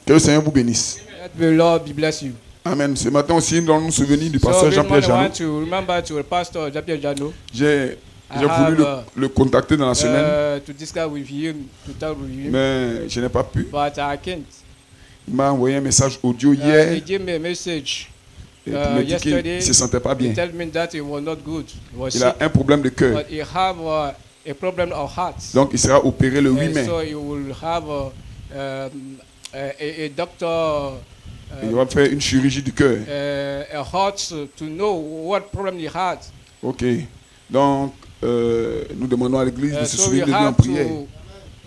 Que le Seigneur vous bénisse. That the Lord be bless you. Amen. Ce matin aussi, nous allons nous souvenir du So pasteur this Jean-Pierre morning I Jeannot. want to remember to Pastor Jean-Pierre Jeannot. J'ai I voulu have, le contacter dans la semaine, to discuss with him, to talk with him, mais je n'ai pas pu. but I can't. Il m'a envoyé un message audio He hier gave me a message et pour me dire qu'il ne yesterday. se sentait pas bien. He told me that it was not good. He was Il sick, a un problème de cœur. but he have a problem of heart. Donc il sera opéré le 8 And mai. so he will have a doctor, Il va faire une chirurgie du cœur. a heart to know what problem he had. Ok. Donc nous demandons à l'église de se So we souvenir de lui en have prière. to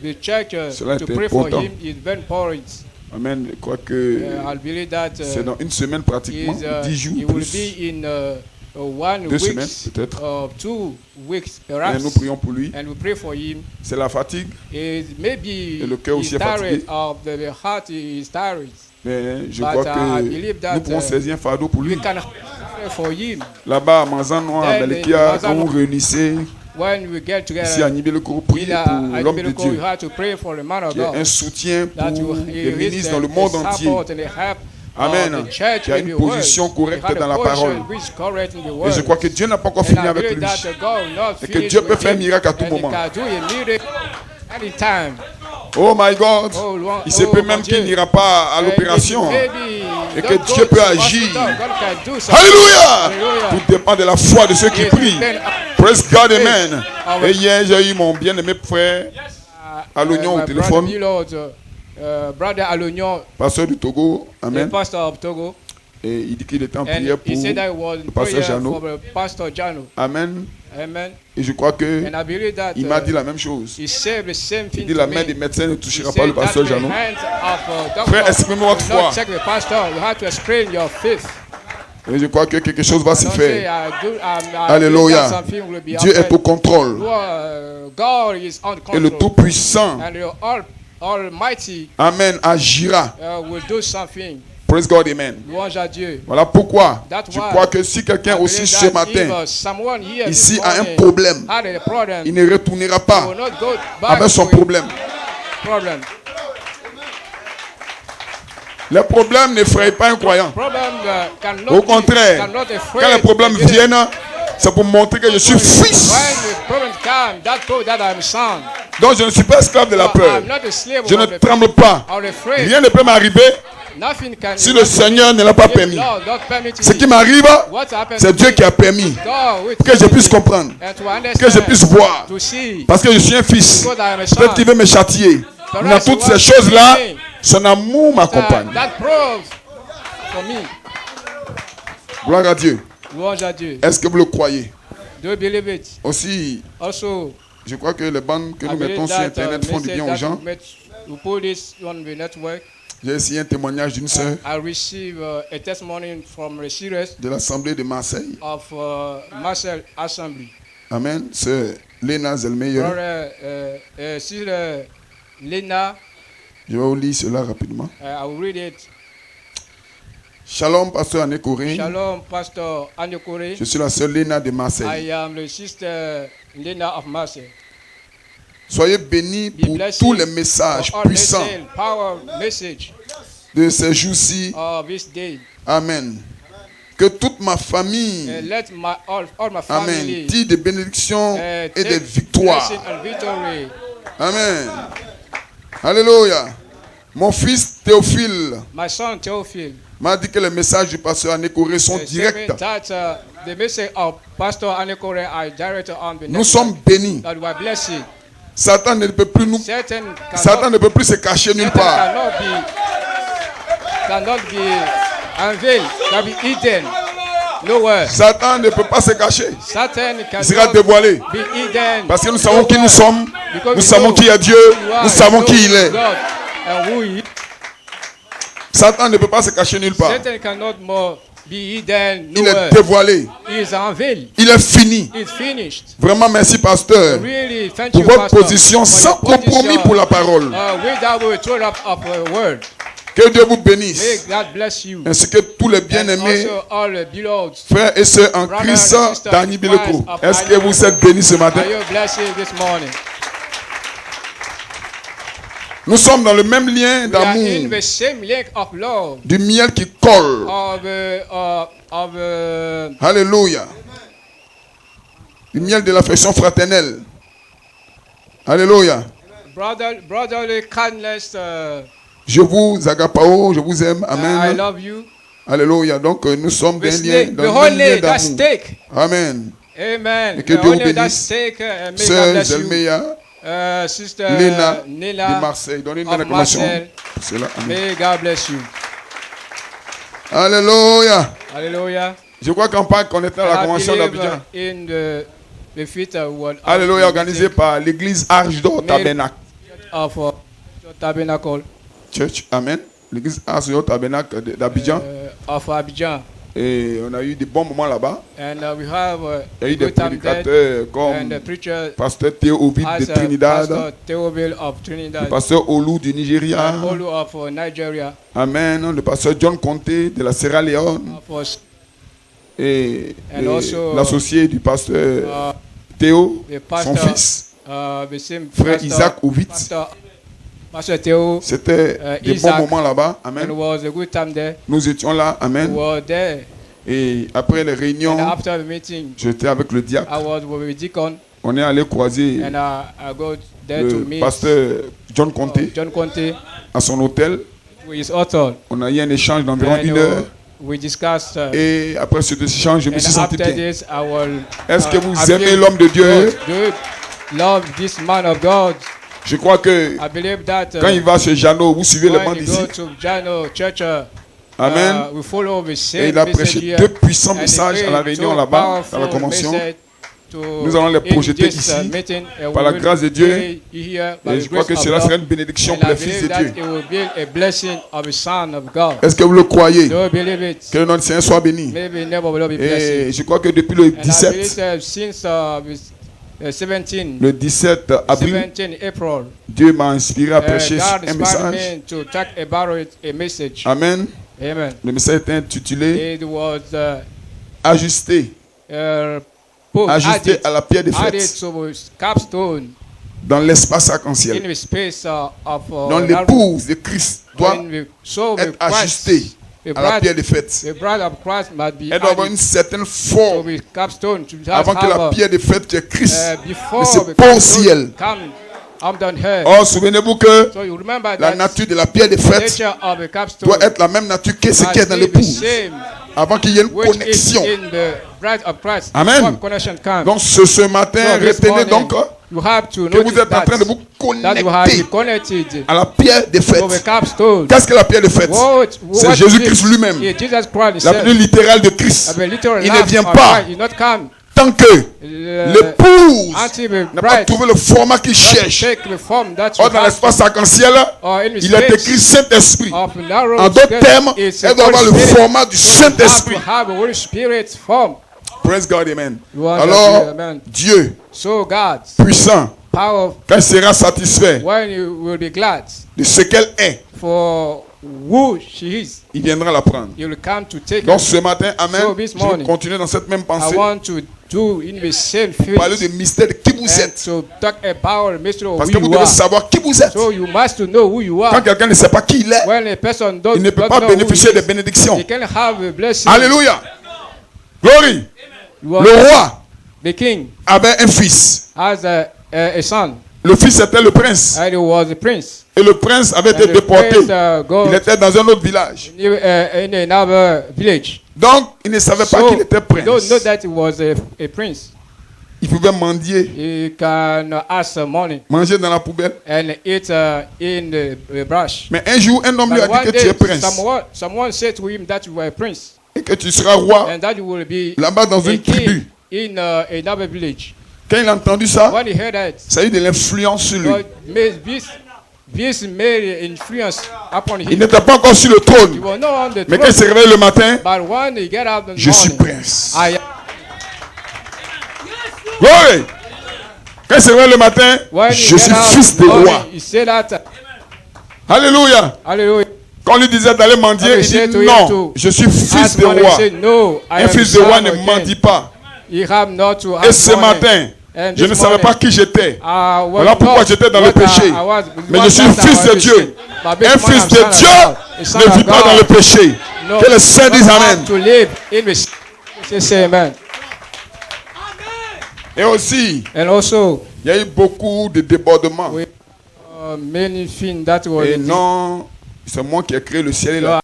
the church Cela to est pray for important. him. It's very important. Amen. Je crois que I believe that c'est dans une semaine pratiquement, 10 he jours will plus. be in 1 2 week semaines peut-être. or 2 weeks Et perhaps. nous prions pour lui. And we pray for him. C'est la fatigue, Maybe Et le cœur he's aussi est fatigué. tired of the heart is tired. mais je But, crois I que believe that, nous pouvons saisir un fardeau pour lui. We can pray for him. Là-bas à Manzan Noir, à Then, Balekia, Manzan quand vous Noir. réunissez When we get ici à together, Nibeleko, priez pour l'homme de we Dieu, have to pray for the man of qui est un God. soutien pour That les ministres dans le monde entier. Amen. Qui a une position correcte dans la parole. Et je crois que Dieu n'a pas encore fini avec lui. Et que Dieu peut faire un miracle à tout moment. Oh my God. Il se peut même qu'il n'ira pas à l'opération. Et que Dieu peut agir. Alléluia. Tout dépend de la foi de ceux qui prient. Praise God, amen. Et hier, j'ai eu mon bien-aimé frère à l'oignon au téléphone. Brother Alognon, Pasteur du Togo. the Amen. pastor of Togo, Et il dit qu'il était en and prière pour he said that it was le pasteur prayer Jeannot. for the Pastor Jano. Amen. Amen. Et je crois que And I believe that il m'a dit la même chose. he said the same Il thing dit to la me. main des médecins ne He touchera pas le said that pasteur the Jeannot. hand of doctor Frère, exprimez votre will not foi. check the pastor. You have to explain your faith. Et je crois que quelque chose va se Don't say, faire. I Alléluia. believe that something will be Dieu est happened. au contrôle. God is on Et le control. Tout-Puissant, And the Almighty Amen, agira. will do something. Praise God, amen. Louange à Dieu. Voilà pourquoi That's je why crois que si quelqu'un I aussi believe ce that matin, if, someone here ici this a un morning problème, had a problem, il ne retournera he pas will not go back avec son to his problème. problem. Les problèmes n'effraient pas un croyant. Problem cannot Au contraire, cannot afraid quand les problèmes the viennent, c'est pour montrer que je suis fils. When the problem come, that prove that I'm son. Donc je ne suis pas esclave de la peur. I'm not a slave Je ne of the tremble pas. or afraid. Rien ne peut m'arriver Nothing can si le Seigneur ne l'a pas if permis. Lord not permit Ce it. qui m'arrive, What happened c'est to Dieu me? qui a permis God will pour que je permit puisse it. comprendre, And to que understand, je puisse voir. to see. Parce que je suis un fils. Because I am a son. Peut-être qu'il veut me châtier. Mais dans toutes ces choses-là, son amour m'accompagne. That proves for me. Gloire à Dieu. Louange à Dieu. Est-ce que vous le croyez? Do you believe it? Aussi, Also, je crois que les bandes que I nous believe mettons sur that Internet font du message bien aux that gens. we put this on the network. J'ai essayé un témoignage d'une sœur I received a testimony from the series de l'Assemblée de Marseille. of Marcel Assembly. Amen. Sœur Léna Zelmeyer. Brother, Sister Lena, Je vais vous lire cela rapidement. I will read it. Shalom, pasteur Anne Corée. Shalom, Pastor Anyokore. Je suis la sœur Léna de Marseille. I am the Sister Lena of Marseille. Soyez bénis Be pour blessed tous les messages for all puissants message, power message de ces jours-ci. of this day. Amen. Que toute ma famille, Let all my Amen, family tire des bénédictions et take des victoires. blessing and victory. Amen. Alléluia. Mon fils Théophile My son Theophile m'a dit que les messages du pasteur Anne Corée sont directs. that the message of Pastor Anyokore are directed on the Nous sommes bénis. that we are blessed. Satan ne peut plus nous, Satan Satan ne peut plus se cacher nulle part. cannot be unveiled, can be hidden. Nowhere. Satan ne peut pas se cacher. Satan Il sera cannot dévoilé. be hidden. Parce que nous savons qui nous sommes. Because Nous we savons know qui est Dieu. who you are, Nous savons we qui il know est. God and who he is. Satan ne peut pas se cacher nulle part. Satan cannot more be hidden. Il Nowhere. est dévoilé. He is unveiled. Il est fini. It's finished. Vraiment, merci, pasteur, Really, thank pour you, votre Pastor, position for sans your compromis position, pour la parole. without we throw up of a word. Que Dieu vous May bénisse. God bless you. Ainsi que tous les And bien-aimés, also all the beloved. frères et sœurs en Brothers Christ and sisters d'Annie in Bileko. Christ of Est-ce que Annie vous Bileko. êtes bénis ce matin? Are you blessed this morning? Nous sommes dans le même lien We are in d'amour, the same link of love, du miel qui colle. of Alléluia. Du miel de l'affection fraternelle. Alléluia. brotherly kindness. Je vous agapao, je vous aime. I Amen. love you. Alléluia. Donc nous sommes d'un lien, The dans le whole même lien name, that d'amour. stake. Amen. Amen. Et que The Dieu whole vous name, that bénisse. stake. May God Sœur bless you. Zelmeya, Sister Léna Nila de Marseille. Donnez une of acclamation Marseille. pour cela. Amen. May God bless you. Alléluia. Hallelujah. Je crois qu'on parle qu'on était à la I convention believe d'Abidjan. in the future world Alléluia, organisée par l'église Arche d'Or Tabernacle of Tabernacle Church. Amen. L'église Arche d'Or Tabernacle d'Abidjan. of Abidjan. Et on a eu des bons moments là-bas. And we have Il y a eu des good time there. prédicateurs And comme the preacher Pasteur Théo Ovid de as Trinidad, Pastor Theophile of Trinidad, le pasteur Olu du Nigeria. and Olu of Nigeria, Amen. Le pasteur John Conté de la Sierra Leone. of Et And also, l'associé du pasteur Théo, the son pastor, fils, the same frère pastor, Isaac Ovid. Pastor Theo, C'était des Isaac, bons moments là-bas. and Amen. it was a good time there. Nous étions là. We Amen. were there. Et après les And réunions, after the meeting, j'étais avec le diacre. I was with the deacon, On est allé croiser and I go there to le meet pasteur John Conté John Conte à son hôtel. with his author. On a eu un échange d'environ And une heure. we discussed. Et après cet échange, je me And suis senti after bien. this, I will. Est-ce que vous I aimez feel l'homme de Dieu? good. Love this man of God. Je crois que I believe that quand il va chez Jeannot, vous suivez le when banc you d'ici. go to Jano Church, Amen. we follow the Et same il a message prêché here. deux puissants And messages he à la gave réunion two là-bas, à la powerful convention. messages to Nous allons les in projeter this, ici, meeting, and par we la will grâce de Dieu. be here by Et the je crois grace que of cela God. sera une bénédiction And pour I les fils believe de that Dieu. it will be a blessing of the Son of God. Est-ce que vous le croyez? Do you believe it? Que le nom du Seigneur soit béni. Maybe never will be Et blessed. je crois que depuis le And I believe 17, that since 17 le 17 avril, 17 April, Dieu m'a inspiré à prêcher God un inspired message. me to talk about a message. Amen. Amen. Le message était intitulé It was Ajuster. Ajuster added à la pierre de added fête to capstone dans l'espace in arc-en-ciel. the space of Donc l'épouse de Christ doit être ajustée à la pierre de fête. The bride of Christ must be Elle doit avoir une added certaine to forme the capstone to avant que la have pierre de fête qui est Christ before ne se the pose au capstone ciel. come down here. Or, souvenez-vous que So you remember la that nature de la pierre de the fête nature of the capstone doit être la même nature que ce must qui est dans be the l'épouse same avant qu'il y ait une which is connexion. in the bride of Christ. Amen. Before connection comes. Donc ce matin, So this retenez morning, donc you have to que vous notice êtes en train de vous that you have connecter been connected à la pierre de to the fête. capstone. Qu'est-ce que la pierre de fête? C'est Jésus-Christ lui-même. Yeah, Jesus Christ La himself. venue littérale de Christ. Il ne vient pas tant que l'épouse n'a pas trouvé le format qu'il cherche. Or, dans l'espace arc-en-ciel, il est écrit Saint-Esprit. En d'autres termes, elle doit avoir le format du Saint-Esprit. Praise God, amen. Alors, Dieu, puissant, quand il sera satisfait de ce qu'elle est, il viendra la prendre. Donc ce matin, amen, je vais continuer dans cette même pensée. Parler du mystère de qui vous êtes. Parce que vous devez savoir qui vous êtes. Quand quelqu'un ne sait pas qui il est, il ne peut pas bénéficier des bénédictions. Alléluia. Glory. Le roi avait un fils. Le fils était le prince. Et le prince avait été déporté. Il était dans un autre village. Donc, il ne savait pas qu'il était prince. Il pouvait mendier. Manger dans la poubelle. Mais un jour, un homme lui a dit que tu es prince. Et que tu seras roi là-bas dans une tribu. Quand il a entendu ça, ça a eu de l'influence sur lui. Il n'était pas encore sur le trône. Mais quand il s'est réveillé le matin, je suis prince. Oui. Quand il s'est réveillé le matin, je suis fils de roi. Alléluia. Quand on lui disait d'aller mendier, il dit non, je suis fils de roi. Un fils de roi ne mendie pas. Et ce matin, And Je ne this savais morning, pas qui j'étais. I was Voilà pourquoi not j'étais dans le what péché. I was. Mais One je suis time fils I de was Dieu. Christian. But this Un morning fils I'm de son of Dieu God, a son ne of vit pas dans God. le péché. No, Que les saints disent don't Amen. have to live in the sin. Say amen. Et aussi, And also, il y a eu beaucoup de débordements. we many things that were Et non, c'est moi qui ai créé le ciel et la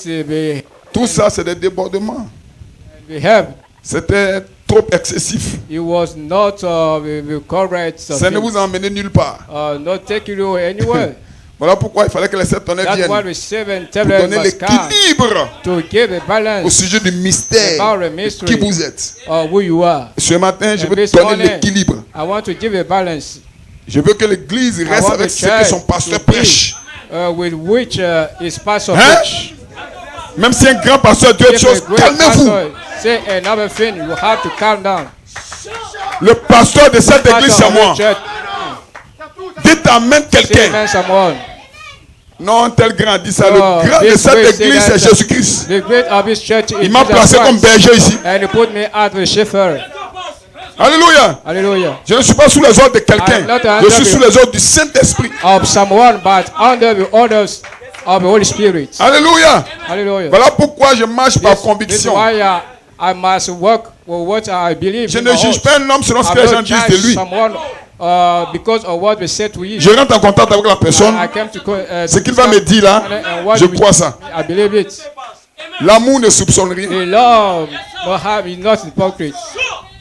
terre. Tout ça, c'est des débordements. we have. C'était trop excessif. It was not the correct. Ça ne vous a emmené nulle part. Not taking you anywhere. Voilà pourquoi il fallait que les sept tonnerres That's why viennent the seven pour tablets donner must come l'équilibre to give a au balance sujet du mystère about the de mystery qui vous êtes. of who you are. Ce matin, je And veux this donner morning, l'équilibre. I want to give a balance Je veux que l'église reste want avec the ce que church son pasteur to be, prêche. with which is pastor Hein? preach. Même si un grand pasteur dit autre If a chose, great calmez-vous. pastor say another thing, you have to calm down. Le pasteur de cette église, Pastor c'est of moi. the church, Dites amen say quelqu'un. amen someone. Non, tel grand dit ça. Oh, Le grand de this cette great say église, that c'est Jésus-Christ. The great of this church is Il m'a Jesus placé comme Christ. berger ici. And he put me at the shepherd. Alléluia. Hallelujah. Je ne suis pas sous les ordres de quelqu'un. I'm not under Je suis the- sous les ordres du Saint-Esprit. Of someone, but under the orders of the Holy Spirit. Alléluia. Hallelujah. Voilà pourquoi je marche par This is conviction. why I must work with what I believe. Je in ne my juge heart. pas un homme selon ce I'm que les not gens disent judge de lui. someone because of what we said to you. Je rentre en contact avec la personne. I came to Ce qu'il va me dire là, je crois ça. I believe it. L'amour ne soupçonne rien. The love is not hypocrite.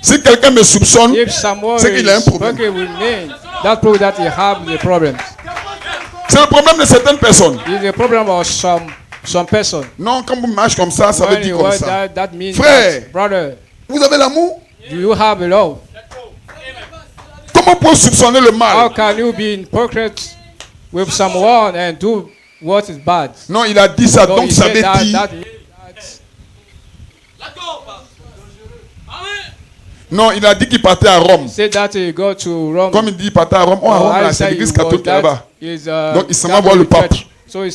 Si quelqu'un me soupçonne, If someone c'est qu'il a un is problème. working with me, that proves that he have the problem. c'est le problème de certaines personnes. It's the problem of some person. Non, quand vous marchez comme ça, ça veut When dire you comme work ça. that means Frère. that, brother, Vous avez l'amour? do you have love? Comment pour soupçonner le How mal? can you be hypocrite with someone and do what is bad? Non, il a dit ça, So donc he ça said veut that dire... means Non, il a dit qu'il partait à Rome. said that he go to Rome. Comme il dit qu'il partait à Rome, à Rome, là, c'est l'église catholique là-bas. Donc, il s'en va voir le pape. So he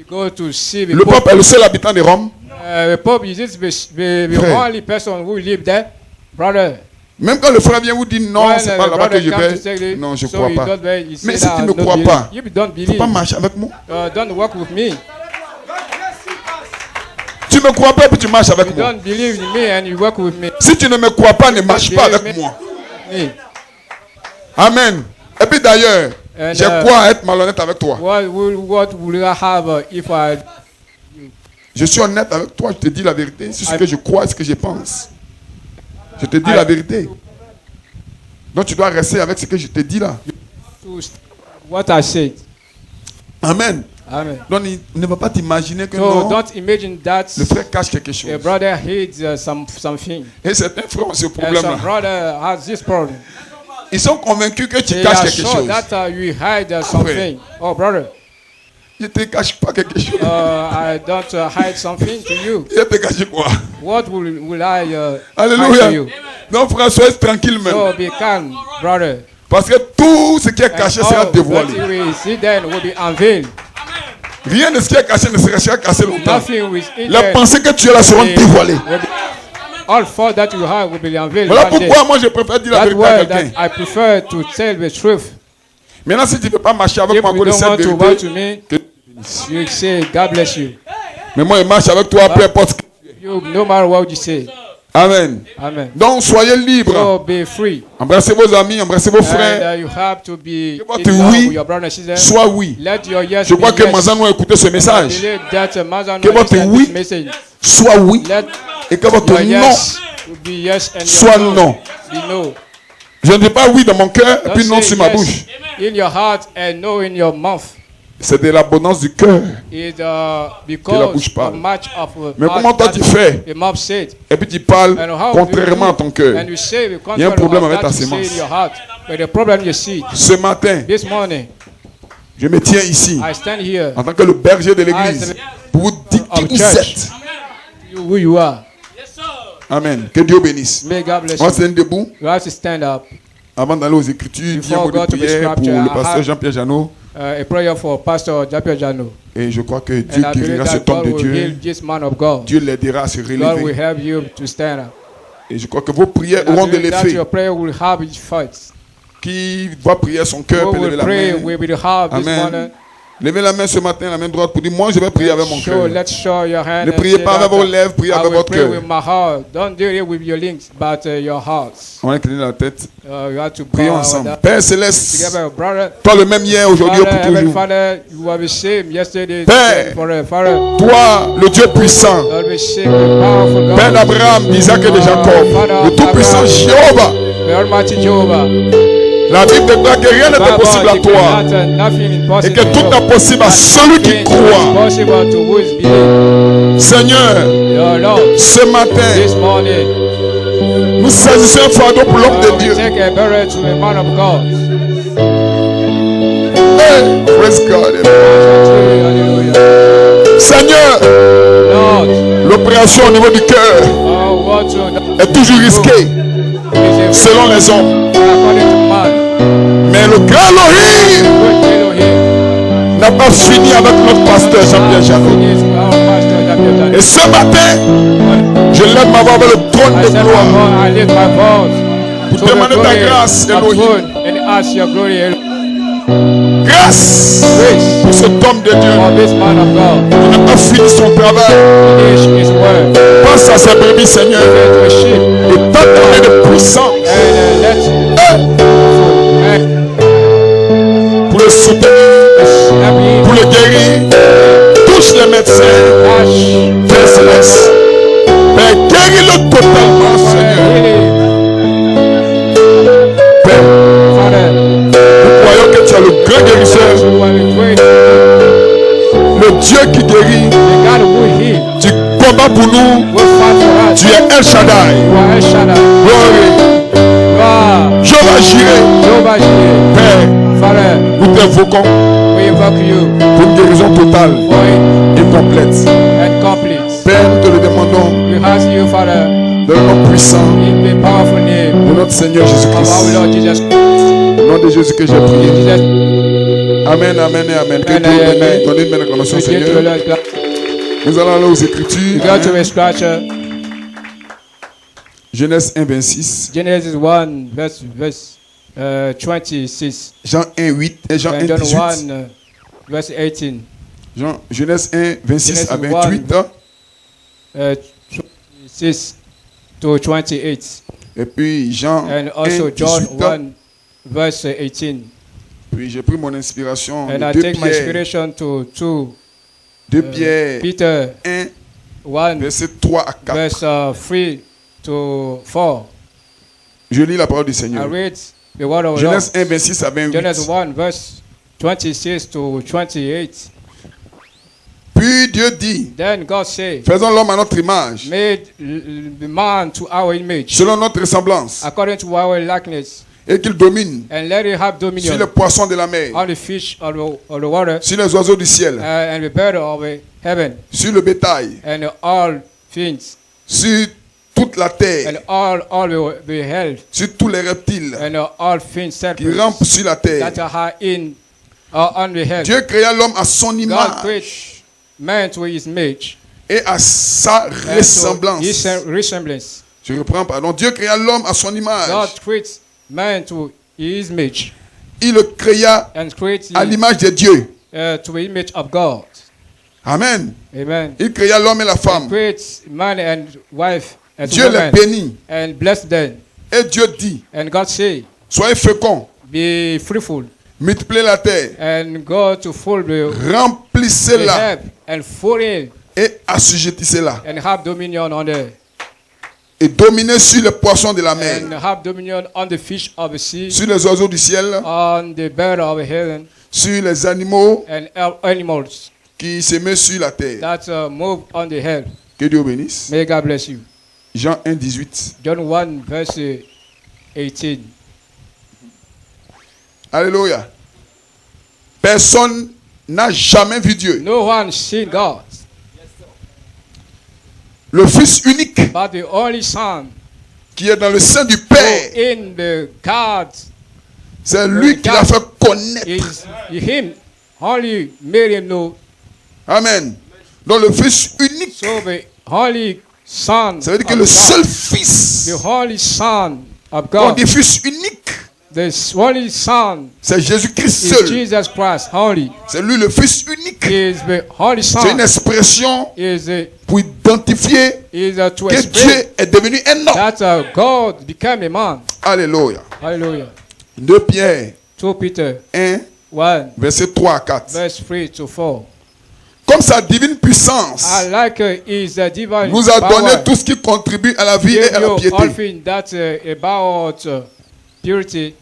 go to see the Le Pope. pape est le seul habitant de Rome. The Pope is the Frère. only person who live there, brother. Même quand le frère vient vous dire non, When, c'est the pas là-bas brother que je comes to take vais. the- Non, je so crois he pas. don't believe. He Mais said, si tu "I ne don't crois believe." pas, You don't Faut believe. pas marcher avec moi. Don't work with me. Tu me crois pas puis tu marches avec You moi. don't believe in me and you work with me. Si tu ne me crois pas, ne marche pas avec moi. Me. Amen. Et puis d'ailleurs, And, j'ai quoi à être malhonnête avec toi? What will I have if I? Je suis honnête avec toi, je te dis la vérité. C'est ce que je crois, ce que je pense. Je te dis la vérité. Donc tu dois rester avec ce que je te dis là. What I said. Amen. Amen. Donc il ne va pas t'imaginer que So non, don't imagine that le frère cache quelque a chose. brother hides something. Et certains frères ont ce And problème some là. brother has this problem. Ils sont convaincus que tu They caches are quelque sure chose. that you hide something. Oh, brother, Je ne te cache pas quelque chose. I don't hide something to you. Je te cache quoi? What will I hide to Alléluia. you? Donc frère, soyez tranquille même. So be calm, brother. Parce que tout ce qui est And caché all sera what dévoilé. we see then will be unveiled. Rien de ce qui est caché ne sera cassé longtemps. Nothing with it. Les pensées que tu as là seront dévoilées. All thoughts that you have will be unveiled. Voilà one day. pourquoi moi je préfère dire la That's vérité à why quelqu'un. that I prefer to tell the truth. Maintenant, si tu ne veux pas marcher avec If moi you pour don't cette want to work vérité, to me, que- you say God bless you. mais moi je marche avec toi, peu importe. You no matter what you say. Amen. Amen. Donc soyez libres. So be free. Embrassez vos amis, embrassez vos frères. And you have to be votre in love oui with your brother and sister. Sois oui. Let your yes Je be crois que yes. Mazano a écouté ce I message. believe that Mazano Que votre understand oui this message. Sois oui. Let Et que votre your non yes will be yes and soit your non. no be no. Je ne dis pas oui dans mon cœur et Don't puis non say sur ma yes bouche. in your heart and no in your mouth. C'est de l'abondance du cœur. It la because bouche parle. of much of Mais heart comment toi that tu fais the mouth said. et puis tu parles And how contrairement à ton cœur? And you say the Il y a un contrary problème of avec that ta you say sémence. in your heart. But the problem you see Ce matin, this morning, je me tiens ici I stand here en tant que le berger de l'église pour vous dire qui of vous church. êtes. Who you are. Amen. Que Dieu bénisse. May God bless On you. se tient debout. You have to stand up. Avant d'aller aux Écritures, dis un mot de God to be prière pour scripture, le pasteur I Jean-Pierre Janot. A prayer for Pastor Japia Jano. Et je crois que Dieu And I believe guérira that cet homme God de will heal Dieu. this man of God. Dieu l'aidera à se God will relever. help you to stand up. Et je crois que vos prières And I auront de believe that l'effet. your prayer will have its effect. Qui va prier à son cœur, Who peut lever will la pray main. with the heart this Amen. morning? Levez la main ce matin, la main droite, pour dire, moi je vais prier avec mon cœur. Let's show your hand. Ne and priez say pas avec that, vos lèvres, priez I avec will votre pray cœur. with my heart. Don't do it with your lips, but your hearts. On va incliner la tête. You have to Prions bow ensemble. down. Père Céleste, Together, brother. toi le même hier, aujourd'hui et Father, pour Heavenly toujours. Father, you are the same yesterday, Père. today, forever. Father, Toi, le Dieu puissant, you are the same, the powerful God. Père d'Abraham, d'Isaac et de Jacob, le tout-puissant Jéhovah. The Almighty Jehovah. La Bible déclare que rien n'est impossible à toi et que tout est possible à celui qui croit. Seigneur, ce matin, nous saisissons un fardeau pour l'homme de Dieu. Hey, praise God. Seigneur, l'opération au niveau du cœur est toujours risquée selon les hommes. Mais le grand Elohim n'a pas fini avec notre pasteur Jean-Pierre Janot. Et ce matin, je lève ma voix vers le trône de gloire pour demander ta grâce, Elohim. Grâce pour cet homme de Dieu qui n'a pas fini son travail. Pense à ses brebis, Seigneur, et t'a donné de puissance pour le soutenir, pour le guérir. Touche les médecins, Père Céleste. Père, guéris-le totalement, Seigneur. Père, nous croyons que tu es le grand guérisseur, le Dieu qui guérit. Tu combats pour nous. Tu es El Shaddai. Glory. Jéhovah Jireh. Père, nous t'invoquons pour une guérison totale et complète. Père, nous te le demandons dans le nom puissant de notre Seigneur Jésus-Christ. Au nom de Jésus que j'ai prié. Amen, amen et amen. Que Dieu bénisse. Donnez une belle acclamation, Seigneur. Nous allons aller aux Écritures. Genèse 1, 26. Genesis 1, verse 26. Jean 1, 8 et Jean 1, And John 18. 1, verse 18. Genèse 1, 26 à 28. 26 to 28. Et puis Jean And 1, also John 18. 1, verse 18. Puis j'ai pris mon inspiration And de I 2 take my Pierre, inspiration to 2 Pierre Peter 1, 1, verset 3 à 4. verse 3 to 4. Je lis la parole du I Seigneur. read the word of Genèse God. 1, 26 à 28. Genesis 1, verse 26 to 28. Puis Dieu dit, Then God said, faisons l'homme à notre image, made the man to our image, selon notre ressemblance, according to our likeness, et qu'il domine and let it have sur les dominion poissons de la mer, on the fish of the water, sur les oiseaux du ciel, and the bird of heaven, sur le bétail, and all things, sur toute la terre, and all the health, sur tous les reptiles and all things qui rampent sur la terre. that are on the head. Dieu créa l'homme à son God image created man to his image et à sa and to ressemblance. his resemblance. Je reprends, pardon. Dieu créa l'homme à son God image. created man to his image Il le créa and created à l'image de Dieu. to the image of God. Amen. Amen. Il créa l'homme et la femme. Create man and wife and Dieu les woman bénit. and bless them. Et Dieu dit, And God say, soyez féconds, be fruitful multipliez la terre, and go to full the remplissez-la earth and full it et assujettissez-la. and have dominion on the Et dominez sur les poissons de la and mer, have dominion on the fish of the sea, sur les oiseaux du ciel, on the bird of heaven sur les animaux and animals qui se mettent sur la terre. that move on the head. Que Dieu bénisse. May God bless you. Jean 1, 18. John 1 verse 18. Alléluia. Personne n'a jamais vu Dieu. No one seen God, Le Fils unique but the only Son qui est dans le sein du who Père, in the God c'est lui qui l'a fait connaître. is him only made him know. Amen. Donc le Fils unique So the only Son. Ça veut dire que le seul Fils, The Holy Son of on God. dit Fils unique, The Holy Son c'est Jésus-Christ is seul. Jesus Christ, holy. C'est lui le Fils unique. Is the Holy C'est Son. une expression Is the pour identifier to que explain Dieu est devenu un homme. that God became a man. Alléluia. Hallelujah. 2 Pierre 2 Peter 1, 1, verset 3 à 4. verse 3 to 4. Comme sa divine puissance I like his divine nous a donné power. tout ce qui contribue à la vie Give et à la you all piété, things that about purity,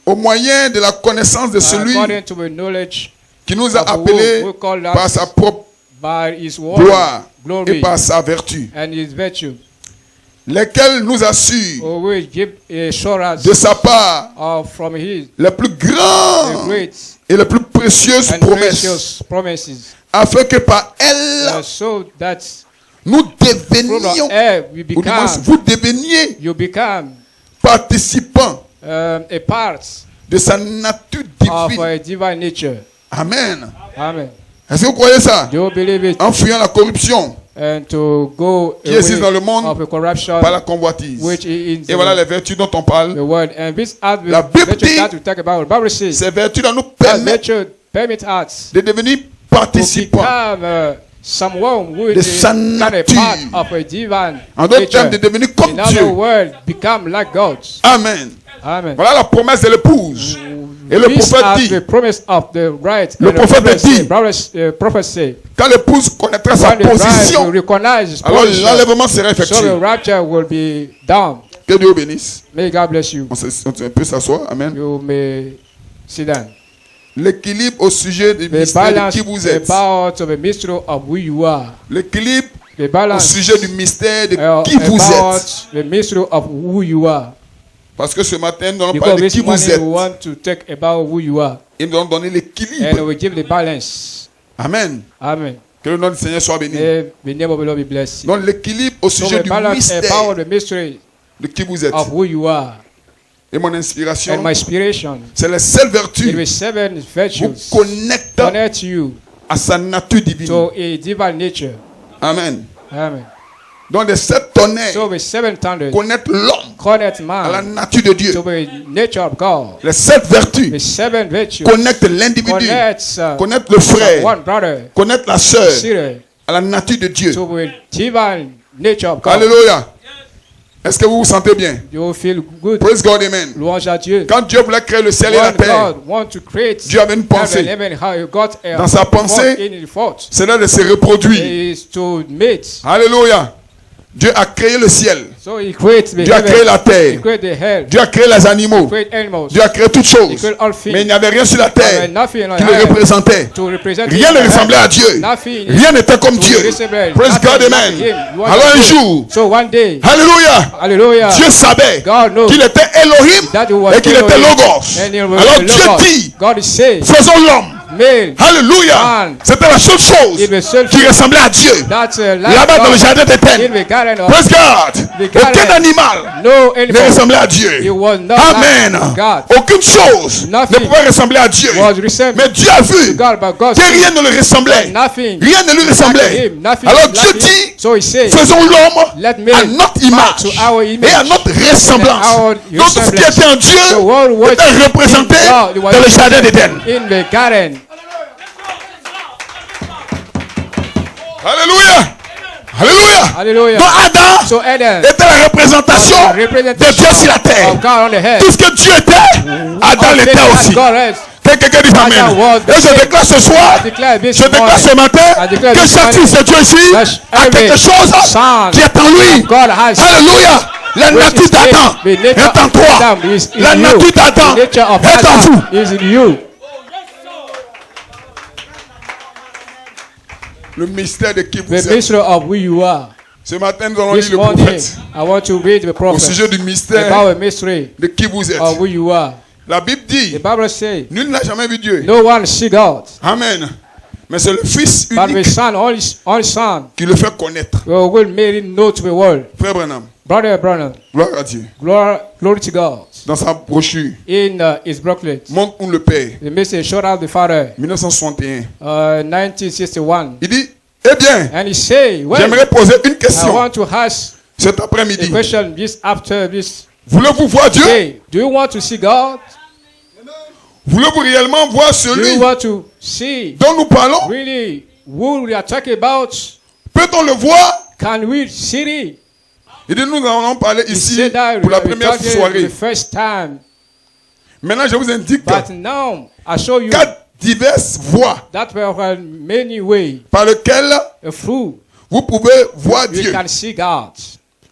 au moyen de la connaissance de celui according to the knowledge qui nous a of who appelés we call par us sa propre by his word, gloire et glory, par sa vertu, and his virtue, lesquels nous assurent who will give assurance de sa part from his les plus the grandes great et les plus précieuses and promesses, precious promises, afin que par elles so that nous through devenions, the air we ou du moins become, vous deveniez you become participants a part de sa nature of divine. a divine nature. Amen. Amen. Est-ce que vous croyez ça? Do you believe it? En fuyant la corruption And to go qui existe dans le away monde of a corruption par la convoitise. which is Et voilà les vertus dont on parle. the world. And this are the La Bible virtues dit- that we talk about. The Bible says Ces vertus là nous that permettent virtue permit us de devenir to participants. become someone who de is sa not a nature. part of a divine En d'autres termes, de nature. devenir comme In other Dieu. words, become like God. Amen. Amen. Voilà la promesse de l'épouse. Et le These prophète are dit, the promise of the right. Le and the prophète prophet dit, prophet say, quand l'épouse connaîtra sa when the bride will position, recognize his alors position, l'enlèvement sera so the effectué. rapture will be done. Que Dieu vous bénisse. May God bless you. On peut s'asseoir. Amen. You may sit down. L'équilibre au sujet du The mystère de balance qui vous êtes. about the mystery of who you are. L'équilibre The au balance sujet du mystère de qui about vous êtes. the mystery of who you are. Parce que ce matin, nous allons Because parler de this qui vous morning êtes. we want to talk about who you are. Et nous allons donner And l'équilibre. we give the balance. Amen. Amen. Que le nom du Seigneur soit béni. May the name of the Lord be blessed. Donc l'équilibre au So sujet the du balance mystère about the mystery de qui vous êtes. of who you are. Et mon inspiration, And my inspiration. c'est les sept It vertus will seven vous virtues connectent connect you à sa nature divine. to a divine nature. Amen. Amen. Donc les sept tonnerres So the seven thunders connectent l'homme connect à la man nature de Dieu. to the nature of God. Les sept The vertus seven virtues connectent l'individu, connects connectent le frère, one brother, connectent la sœur sister, à la nature de Dieu. to the divine nature of God. Alléluia. Est-ce que vous vous sentez bien? You will feel good. Praise God, amen. Louange à Dieu. Quand Dieu voulait créer le ciel et la When terre, God want to create Dieu avait une pensée. heaven, how he got a Dans sa pensée, in the thought c'est là de se reproduire. is to meet. Alléluia. Dieu a créé le ciel. So he creates the Dieu a créé heaven, la he terre. creates the hell, Dieu a créé les animaux. he creates animals, Dieu a créé toutes he choses. creates all things. Mais il n'y avait rien sur la There terre was nothing on qui le earth représentait. to represent Rien him. ne ressemblait à Dieu. Nothing Rien n'était comme to Dieu. resemble. Praise Nothing God, like amen. him. You Alors un understand? jour, So one day, alléluia, hallelujah, Dieu savait God knows qu'il était Elohim that he was et qu'il était Elohim, Logos. and he was Alors the Dieu Logos. dit, God is saying, faisons l'homme. male, Alléluia. Man. C'était la seule chose It was seul qui ressemblait à Dieu. that's Là-bas dans le jardin in d'Éden. the garden of Praise God. The garden. Aucun animal no ne animal ressemblait à Dieu. It was not Amen. like God. Aucune chose Nothing ne pouvait ressembler à Dieu. was resembled Mais Dieu a vu God, but God que rien ne le ressemblait. nothing Rien ne lui like ressemblait. him, nothing Alors like Dieu him. dit, So he said, faisons l'homme let me à notre image to our image et à notre ressemblance. and our Donc tout ce qui était en The Dieu world was était représenté in God. It was dans le jardin d'Éden. in the garden. Alléluia. Alléluia. Hallelujah. Donc Adam So Eden était la représentation was a de representation Dieu sur la terre. of God on the head. Tout ce que Dieu était, Adam All l'était things that aussi. God has. Que quelqu'un dise Amen. Adam was the Et je same. déclare ce soir, I declare this je déclare ce morning, matin I declare que this chaque morning fils de Dieu ici that a quelque every chose son qui est en lui. God has Alléluia. La which nature is d'Adam the nature est en of toi. Adam is in La you. nature d'Adam The nature of est en vous. Adam is in you. Le mystère de qui vous The êtes. mystery of who you are. Ce matin, nous allons This lire le morning, prophète I want to read the au prophet sujet du mystère about a mystery de qui vous êtes. of who you are. La Bible The dit, Bible says, nul n'a jamais vu Dieu. no one see God, Amen. Mais c'est le Fils but the unique Son, only Son, qui le fait connaître. will make it known to the world. Frère Branham, Brother, gloire à Dieu. glory to God. Dans sa brochure, In his booklet, Montre où le Père, the message showed out the Father, 1961. 1961. Il dit, Eh bien, And he say, well, j'aimerais poser une I question want to ask cet a après-midi. question this after this Voulez-vous voir Dieu? day. Do you want to see God? Voulez-vous réellement voir Do celui you want to see dont nous parlons? really who we are talking about? Peut-on le voir? Can we see it? Il dit, nous en avons parlé He ici said that pour la we première talking soirée. the first time. Maintenant, je vous indique But now I show you 4 diverses voies that there are many ways par lesquelles through vous pouvez voir you Dieu. can see God.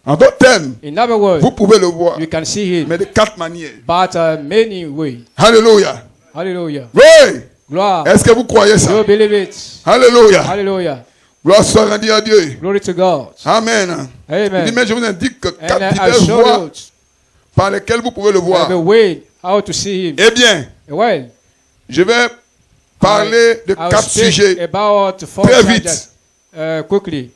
En d'autres termes, In other words, vous pouvez le voir, you can see Him, mais de 4 manières. but many ways. Alléluia. Hallelujah. Oui. Gloire. Est-ce que vous croyez ça? Do you believe it? Alléluia. Hallelujah. Gloire soit rendue à Dieu. Glory to God. Amen. Il dit, Amen. mais je vous indique que And 4 I diverses show voies you par lesquelles vous pouvez le voir. the way how to see Him. Eh bien, Well, je vais parler de I'll 4 speak sujets. about 4 Très vite. subjects quickly.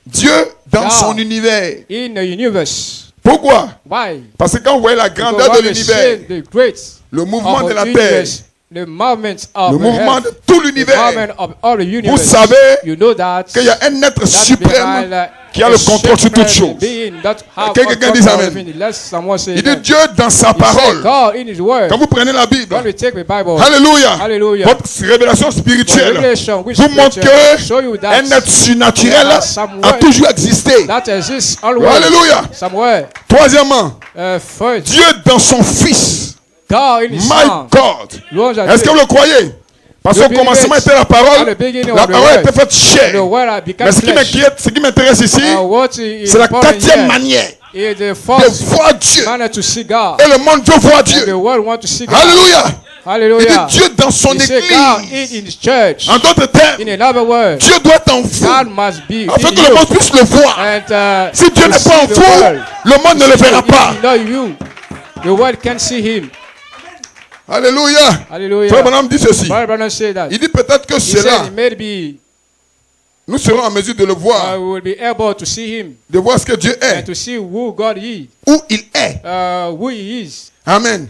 Dieu dans God. son univers. In the universe. Pourquoi? Why? Parce que quand vous voyez la grandeur Because de when we l'univers, see the great le mouvement of de la the terre, universe, the movement of le the mouvement earth, de tout the l'univers, movement of all the vous universe, savez you know that qu'il y a un être that suprême behind, qui a le contrôle sur toutes choses. Que quelqu'un dise Amen. Il dit Dieu dans sa parole. God in His word. Quand vous prenez la Bible, When we take the Bible, Alléluia, Hallelujah. votre révélation spirituelle revelation which vous montre scripture show you que that un être surnaturel there are some a words toujours existé. that exists always. Alléluia. Somewhere. Troisièmement, First, Dieu dans son Fils. God in His My Son. God. Louange à Est-ce que Dieu. vous le croyez? Parce qu'au The commencement beginning- était la parole. At the beginning La of the parole word. était faite The chair. word had become Mais ce qui flesh. m'inquiète, ce qui m'intéresse ici, What is c'est la important 4e here manière is the de first voir Dieu. manner to see God. Et le monde veut voir And the Dieu. world want to see God. Alléluia. Il Hallelujah. dit Dieu dans son He said God église. in His church. En d'autres termes, In another word, Dieu doit être en vous. God must be Afin in que le you. monde puisse le voir. And Si Dieu to n'est see pas en the vous, world. le monde ne le verra pas. Not you. The world can see Him. Alléluia. Hallelujah. Frère Branham dit ceci. Brother Branham said that. Il dit peut-être que He cela, said maybe nous serons en mesure de le I voir, will be able to see Him de voir ce que Dieu and est, to see who God is, où il est. who He is. Amen.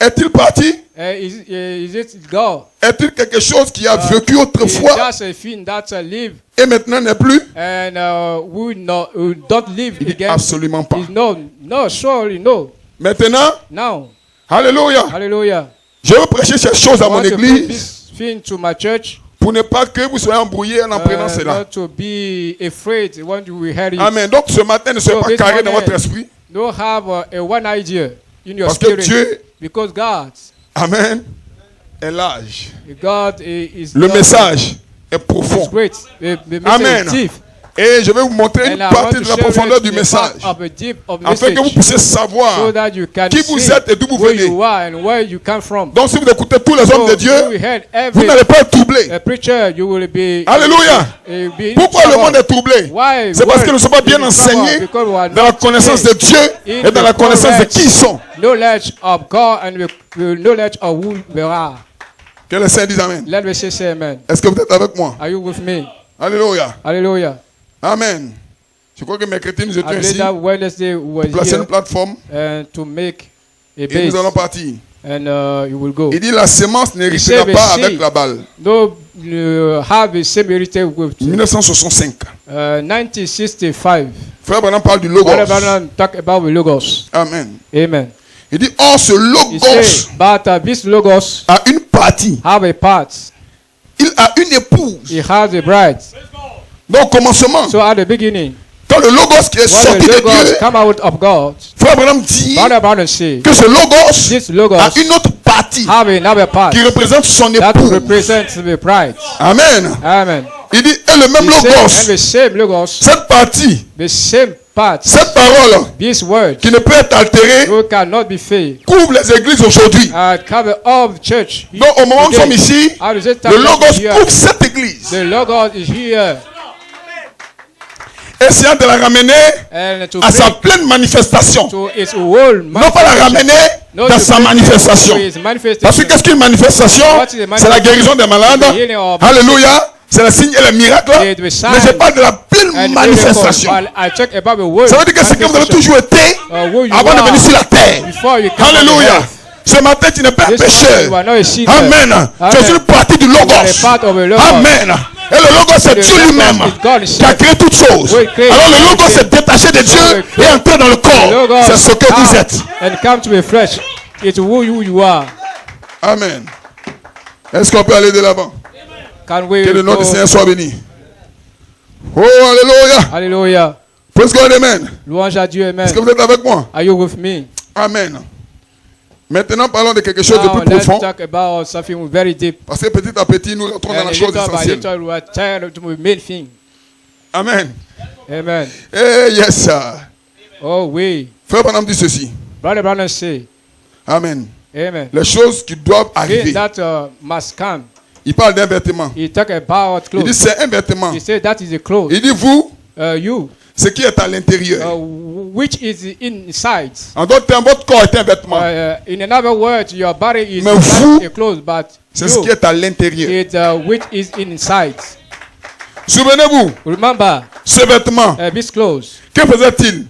Est-il parti? Is it God? Est-il quelque chose qui a vécu Is autrefois just a thing that live et maintenant n'est plus? and who don't live Il dit again? absolument pas. Is no, surely no. Maintenant, Now, alléluia. hallelujah. Je veux prêcher ces choses à I mon want to bring église this thing to my church. pour ne pas que vous soyez embrouillés en apprenant cela. Not to be afraid when we hear it. Amen. Donc ce matin, ne soyez So pas this carrés dans morning, votre esprit. Don't have a one idea in your Parce que spirit. Dieu, Because God est large. God is Le God message est is profond. great. The message Amen. is deep. Et je vais vous montrer une And I want partie to de la share profondeur it du the part message. of the deep of the Afin que vous message, puissiez savoir so that you can qui vous see êtes et d'où vous where venez. you are and where you come from. Donc si vous écoutez tous les hommes de Dieu, So we heard vous every n'allez pas être troublés. preacher, you will be. Alléluia. Be in Pourquoi le trouble. monde est troublé? Why? C'est parce que nous ne sommes pas World bien is in trouble? enseignés Because we are dans la not connaissance de Dieu in et dans la the connaissance de qui ils sont. knowledge of God and the knowledge of who we are. Que les saints disent Amen. Let me say amen. Est-ce que vous êtes avec moi? Are you with me? Alléluia. Hallelujah. Amen. Je crois que mes chrétiens nous I étions believe ici that Wednesday was pour placer here une plateforme to make a et base, nous allons partir. and you will go. Il dit la sémence n'héritera said, pas see. avec la balle. No, have the same heritage with 1965. 1965. Frère Branham parle du logos. Brother Branham talk about the logos. Amen. Amen. Il dit or ce He logos said, but this logos a une partie. have a part. Il a une épouse. He has a bride. Donc au commencement, So at the beginning, quand le logos qui est when sorti the de logos Dieu, come out of God, Frère Branham dit Brother Branham say, que ce logos this logos a une autre partie have another part qui représente son that épouse. represents the bride. Amen. Amen. Il dit et le même He said, and logos, the same logos, cette partie, the same part, cette parole this word, qui ne peut être altérée, who cannot be fake, couvre les églises aujourd'hui. cover all the church. Donc au moment où nous sommes ici, How does it le logos here? couvre cette église. The logos is here, Essayant de la ramener and to à sa bring pleine manifestation. to its whole Non pas la ramener not dans to sa bring manifestation. to its manifestation. Parce que qu'est-ce qu'une manifestation? What is a C'est la guérison des malades. The healing of- Alléluia. C'est le signe et le miracle. The sign Mais je parle de la pleine and manifestation. miracle. I talk about the word. Ça veut dire que c'est que vous avez manifestation. toujours été Who you avant de are venir sur la terre. before you come on the Alléluia. earth. Ce matin, tu n'es pas un This pécheur. morning you are not a sinner. Amen. Tu es Amen. une partie du You are a logos. part of the logos. Amen. Et le Logos, c'est Dieu lui-même qui a créé toutes choses. Alors le Logos s'est détaché de Dieu et est entré dans le corps. C'est ce que vous êtes. And come to be flesh. It's who you are. Amen. Est-ce qu'on peut aller de l'avant? Que le nom du Seigneur soit béni. Oh, alléluia. Alléluia. Praise God, amen. Louange à Dieu, amen. Est-ce que vous êtes avec moi? Are you with me? Amen. Maintenant, parlons de quelque chose de Now, plus let's profond. talk about something very deep. Parce que petit à petit, nous rentrons dans And la chose little by essentielle. little, we are tired to the main thing. Amen. Amen. Eh, yes, sir. Oh, oui. Frère Branham dit ceci. Brother Branham say, Amen. amen. Les choses qui doivent arriver. Things that must come. Il parle d'un vêtement. He talk about Il dit clothes. c'est un vêtement. He said that is a clothes. Il dit vous, You, ce qui est à l'intérieur. which is inside. En d'autres termes, votre corps est un vêtement. In another word, your body is Mais vous, like a clothes, but c'est ce qui est à l'intérieur. it which is inside. Souvenez-vous, Remember, ce vêtement, this clothes. que faisait-il?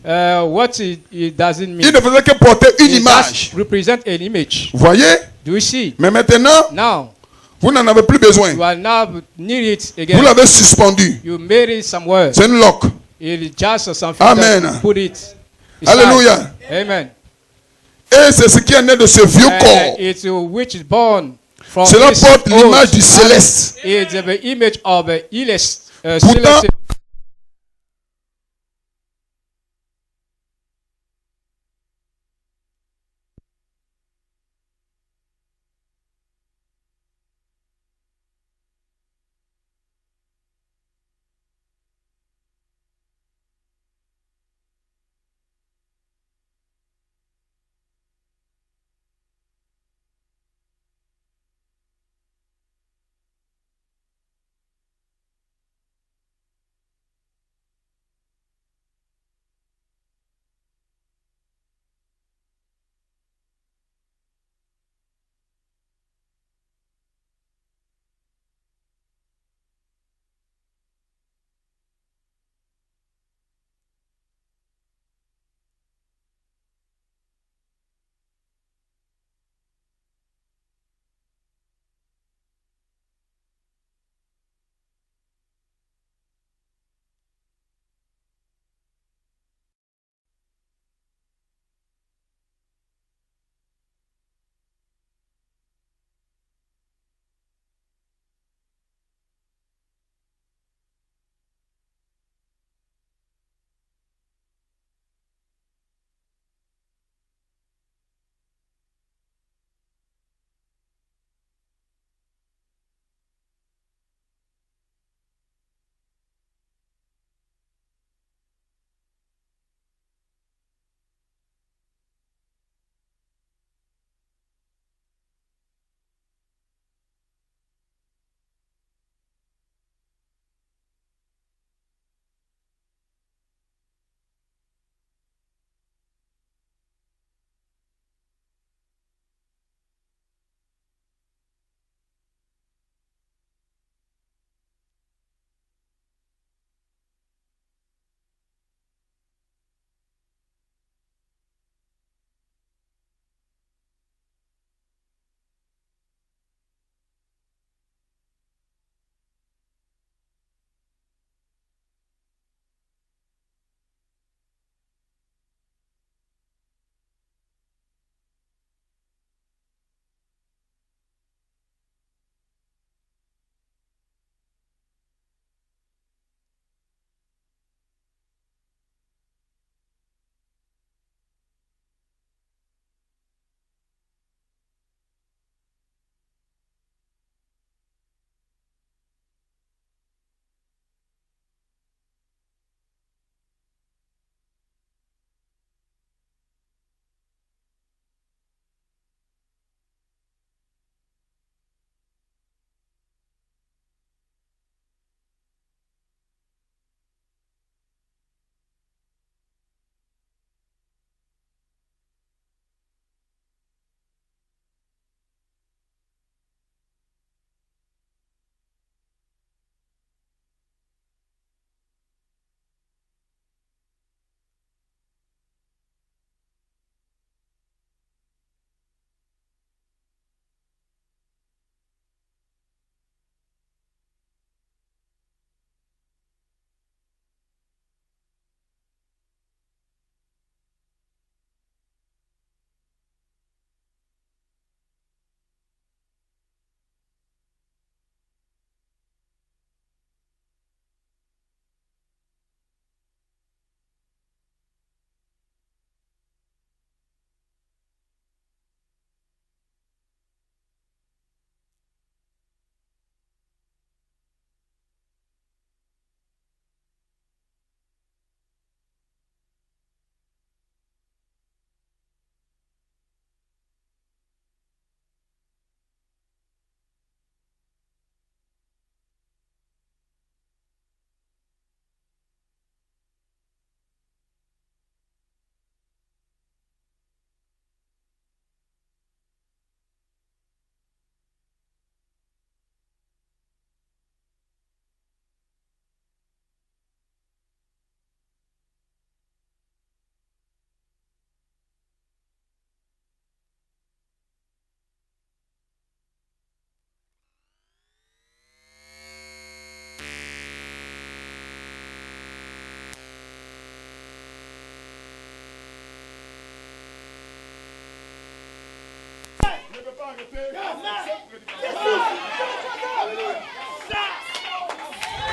What it doesn't mean. Il ne faisait que porter une It image. does represent an image. Vous voyez? Do you see? Mais maintenant, Now, vous n'en avez plus besoin. you are now need it Vous again. l'avez suspendu. You made it somewhere. C'est une loque. It just something Amen. that put it. aside. Alléluia. Amen. Et c'est ce qui est né de ce vieux corps. It's which is born from Cela this porte old. l'image du céleste. It's the image of a Pourtant, celestial.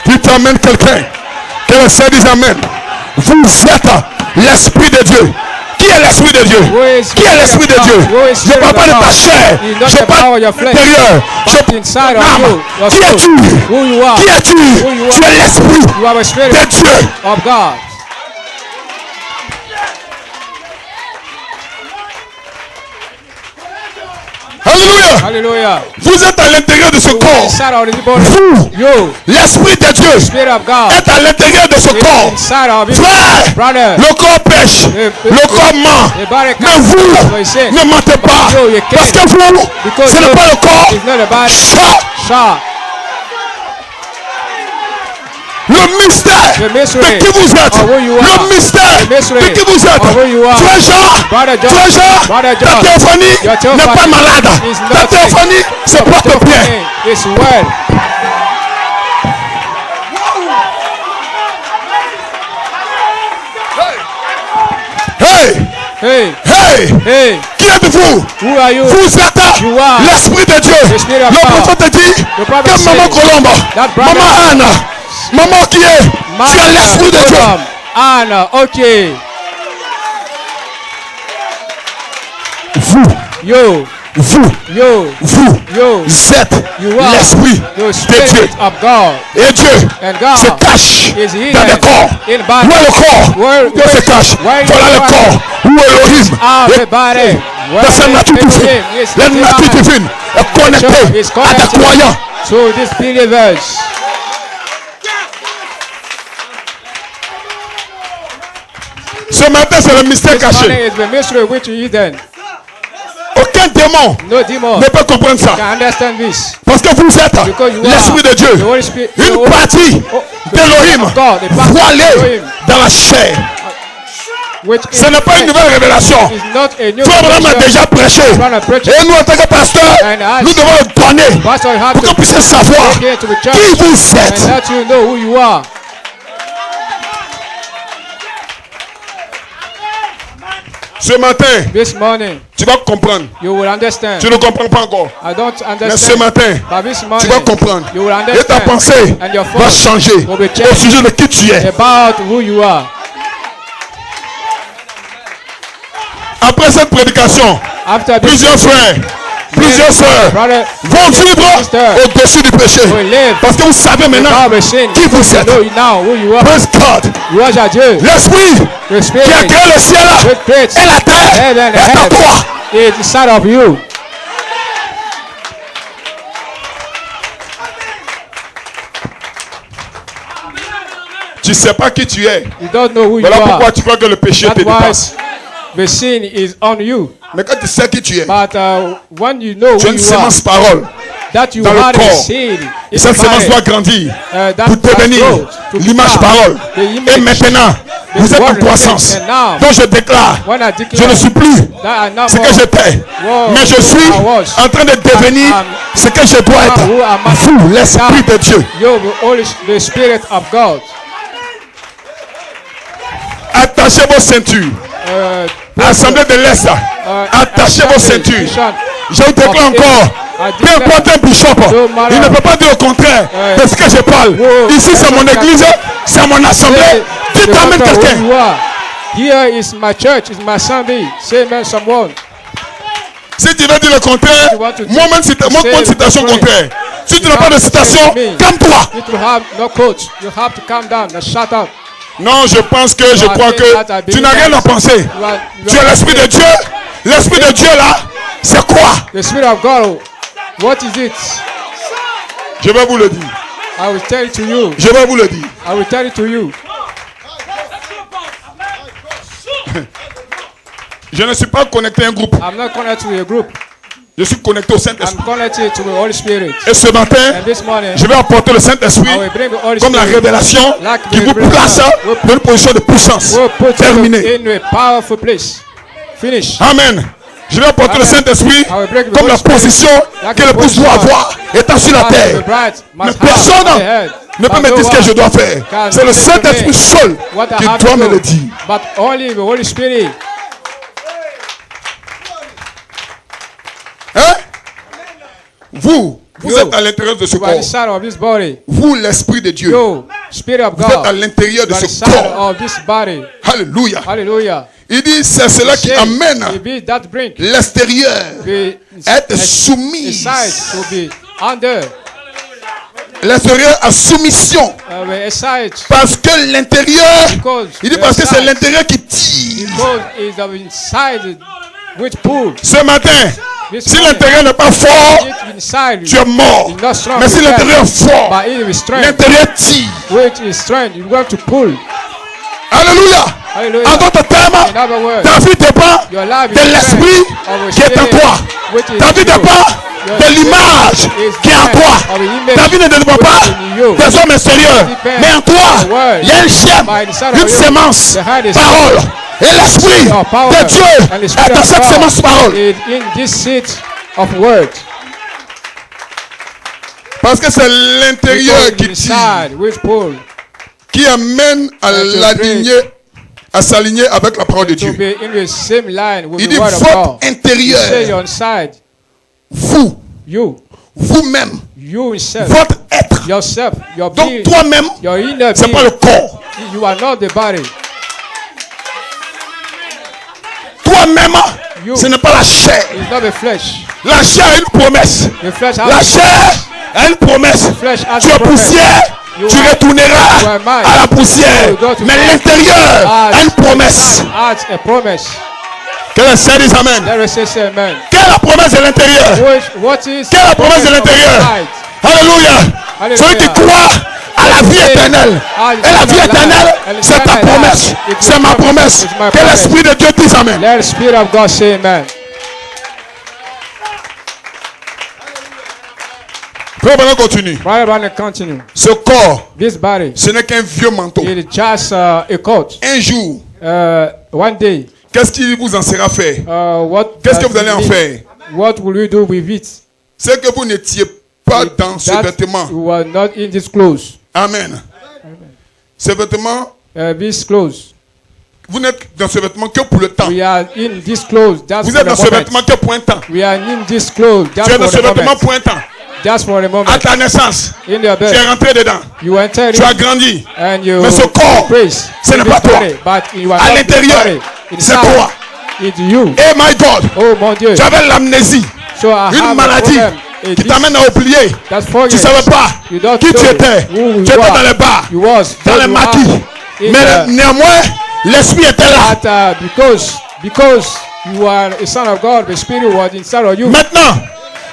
Dites amen quelqu'un. Que le Seigneur dise amen. Vous êtes l'Esprit de Dieu. Qui est l'Esprit de Dieu? Qui est l'Esprit de Dieu? Je ne parle pas de ta chair. Je parle de l'intérieur. Qui es-tu? Qui es-tu? Tu es l'Esprit de Dieu. Alléluia. Hallelujah. Vous êtes à l'intérieur de ce corps. Vous, l'Esprit de Dieu, est à l'intérieur de ce corps. Frère, le corps pêche, le corps ment. Mais vous ne mentez pas. Parce que vous, ce n'est pas le corps. Chat. Le mystère de qui vous êtes. Le mystère de qui vous êtes. Tu es Jean. Ta téléphonie n'est pas malade. Ta téléphonie se porte bien. Hey. Qui êtes-vous? Vous êtes l'Esprit de Dieu. Le prophète dit que maman Colombe, maman Anne, maman qui est, tu es l'Esprit de Dieu. Anna, ok. Vous êtes l'Esprit de Dieu. Et Dieu se cache dans le corps. Où est le corps? Dieu se cache. Voilà le corps. Où est Elohim? Dans sa nature divine. La nature divine est connectée à des croyants. So these believers. Ce matin, c'est le mystère caché. Aucun démon ne peut comprendre ça. Parce que vous êtes l'Esprit de Dieu. Une partie d'Elohim voilée dans la chair. Ce n'est pas une nouvelle révélation. Abraham a déjà prêché. Et nous, en tant que pasteurs, nous devons le donner pour que vous puissiez savoir qui vous êtes. Ce matin, tu vas comprendre. Tu ne comprends pas encore. Mais ce matin, tu vas comprendre. Et ta pensée va changer au sujet de qui tu es. Après cette prédication, plusieurs frères, plusieurs sœurs vont vivre au-dessus du péché. Parce que vous savez maintenant qui vous êtes. Praise God. L'Esprit qui a créé le ciel et la terre est en toi. Tu ne sais pas qui tu es. Voilà pourquoi tu crois que le péché te dépasse. The sin is on you. Mais quand tu sais qui tu es, but when you know tu as une sémence parole that you dans le corps. Et cette sémence doit grandir pour devenir l'image parole. Et maintenant, vous êtes en croissance. Donc je déclare, je ne suis plus ce que j'étais, mais je suis en train de devenir ce que je dois être. Vous, l'Esprit de Dieu. The Spirit of God. Attachez vos ceintures. Assemblée de l'Est, attachez vos ceintures. Je vous déclare encore, peu importe un bishop, il ne peut pas dire le contraire de ce que je parle. Ici c'est mon église, c'est mon assemblée. Dites amen quelqu'un. Here is my church, is my assembly. Say amen someone. Si tu veux dire le contraire, moi-même une citation contraire. Si tu n'as pas de citation, calme-toi. You have to calm down. Shut up. Non, je pense que, je crois que tu n'as rien à penser. Tu es l'Esprit de Dieu. L'Esprit de Dieu là, c'est quoi? The Spirit of God. What is it? Je vais vous le dire. I will tell it to you. Je vais vous le dire. I will tell it to you. Je ne suis pas connecté à un groupe. I'm not connected to a group. Je suis connecté au Saint-Esprit. I'm connected to the Holy Spirit. Et ce matin, je vais apporter le Saint-Esprit comme la révélation qui vous place dans une position de puissance. Terminé. In a powerful place. Finish. Amen. Je vais apporter le Saint-Esprit comme la position que le pouce doit avoir étant sur la terre. Mais personne ne peut me dire ce que je dois faire. C'est le Saint-Esprit seul qui doit me le dire. But only the Holy Spirit. Hein? Vous êtes à l'intérieur de ce You are corps. inside of this body. Vous, l'Esprit de Dieu. You, Spirit of Vous êtes à God. l'intérieur de You are ce inside corps. of this body. Alléluia. Hallelujah. Il dit, c'est cela qui amène It be that bring l'extérieur be à être soumis. inside to be under. L'extérieur à soumission. Aside. Parce que l'intérieur, Because il dit parce que c'est l'intérieur qui tire. Because it's the inside which pull. Ce matin, This si morning, l'intérieur n'est pas fort, it inside tu es mort. is not strong. Mais si l'intérieur est fort, but it is strength. l'intérieur tire. Which is strength. You want to pull. Alléluia. Hallelujah. En d'autres termes, In other words, ta vie dépend your life de is l'esprit strength of a qui est en spirit toi. which is Ta vie in you. dépend Your de l'image is qui est en strength toi. of the image Ta vie ne dépend pas which is in you. des hommes extérieurs. Depends Mais en toi, on the word. il y a un germe, By the side of une you. sémence, The hand is parole. Et l'esprit Your power de Dieu and the est Spirit dans of cette God sémence parole. is in this seed of word. Parce que c'est l'intérieur Because qui tire, inside which pull qui amène à to l'aligner, à s'aligner avec la parole de to Dieu. be in the same line with Il the dit word of votre God. You say intérieur, your inside, vous, you vous-même, yourself, votre être. yourself, your Donc being, toi-même, your inner c'est pas le being. corps. You are not the body. Toi-même, You. ce n'est pas la chair. It's not the flesh. La chair a une promesse. The flesh La has chair a une promesse. flesh has Tu a es promise. poussière, You tu are- retourneras you are mine. à la poussière. You go to Mais God. l'intérieur a une promesse. Has a promise. Que le Seigneur dise Amen. Let us say amen. Quelle est la promesse de l'intérieur? What is Quelle est la promesse de l'intérieur? Alléluia. Alléluia. Celui qui croit à la vie éternelle. Et la vie éternelle, c'est ta promesse. C'est ma promesse. Que l'Esprit de Dieu dise Amen. Let the Spirit of God say amen. Frère Branham continue. Brother Brandon, continue. Ce corps, This body ce n'est qu'un vieux manteau. is just a coat. Un jour, One day, qu'est-ce qu'il vous en sera fait? what Qu'est-ce que does vous allez it en mean? faire? What will you do with it? C'est que vous n'étiez pas dans ce That vêtement. you are not in this clothes. Amen. Ce vêtement, This clothes. vous n'êtes dans ce vêtement que pour le temps. We are in this clothes. Just Vous for êtes dans the ce moment. vêtement que pour un temps. We are in this clothes. Just Tu es for dans ce the vêtement moment. pour un temps. Just for a moment. À ta naissance, In your tu es bed, rentré dedans. you enter Tu as in grandi. and you Mais ce corps, praise. ce n'est in pas this toi. body, but you are À not l'intérieur, the body. c'est Inside, toi. it's you. Eh my God, Oh mon Dieu. tu avais l'amnésie. So I Une have maladie a problem. qui t'amène à oublier. That's Tu forget. ne savais pas You don't qui tu know étais. who you Tu étais are. dans les bars, You was dans who les you maquis. are in Mais the- néanmoins, l'esprit était là. But because you are a son of God, the Spirit was inside of you. Maintenant,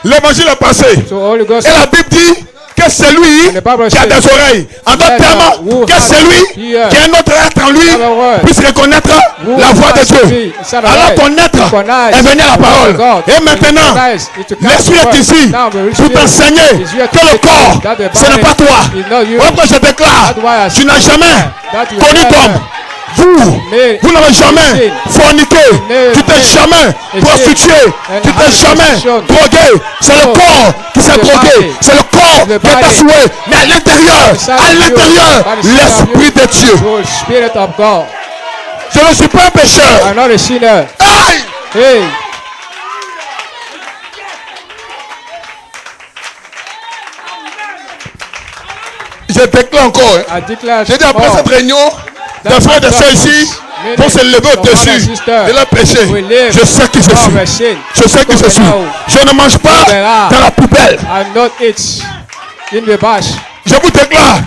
l'évangile est passé. So Holy Ghost. Et la Bible dit que c'est lui And the Bible qui a says, des oreilles. En d'autres let termes, who que has c'est lui ear qui a un autre être en lui have a word. puisse reconnaître Who la voix de has Dieu. be inside of Alors us. ton être Recognize est venu à la the word parole. of God. Et maintenant, Recognize it to come l'esprit to est word. ici Now the Holy pour Spirit t'enseigner is here to que le teach you corps, that the ce n'est body pas toi. is not you. Pourquoi je déclare, That's why I tu n'as say jamais that you connu never d'homme. made Vous n'avez jamais sin. forniqué, Never tu t'es made jamais a prostitué, sin. tu And t'es had jamais prostitution. drogué. C'est le No. corps qui s'est The drogué, body. c'est le corps The qui est body. assoué. Mais à l'intérieur, Inside of you. l'esprit de Dieu. The Spirit of God. Je ne suis pas un pécheur. I'm not a sinner. Aïe! Hey, Je déclare encore. I declare J'ai dit après more. cette réunion, des frères et des sœurs ici vont se lever au-dessus de leur péché. Je sais qui je suis. Je sais qui je suis. Je ne mange pas dans la poubelle. I'm not it in the bash. Je vous déclare,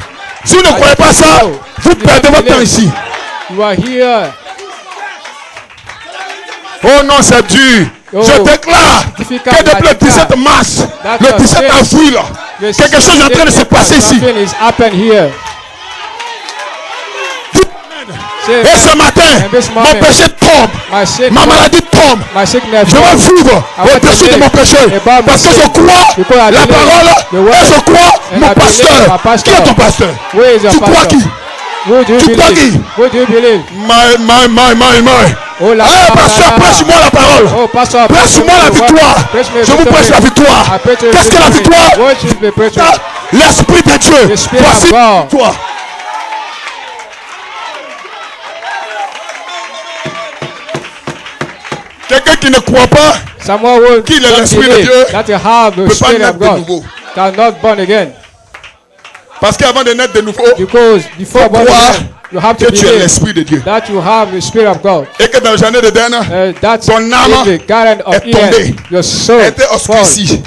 si vous ne croyez pas ça, vous perdez votre temps ici. You are here. Oh non, c'est dur. Je déclare que depuis le 17 mars, le 17 avril, quelque chose est en train de se passer ici. Something is happened here. Et ce matin, mon péché tombe. My sin, Ma maladie tombe. my sickness. Je vais vivre au-dessus de mon péché. Parce que je crois la parole et je crois mon pasteur. Qui est ton pasteur? Where is your Tu crois pastor? qui? Who do you Tu crois believe? qui? Who do you believe? My. Oh, la Eh, pasteur, prêche-moi la parole. Oh, pastor, Prêche-moi la victoire. Je vous prêche la victoire. Qu'est-ce que la victoire? What is the victory? L'Esprit de Dieu. The Spirit Voici of God. toi. Quelqu'un qui ne croit pas Someone who Qu'il est don't l'Esprit de believe Dieu that you have the ne peut pas Spirit naître of de God nouveau. cannot born again. Parce qu'avant de naître de nouveau, Because before born croire again, you have to que tu es believe l'Esprit de Dieu. that you have the Spirit of God. Et que dans le jardin d'Éden, That ton âme in the garden of est tombée, Eden, your soul était fall. obscurcie.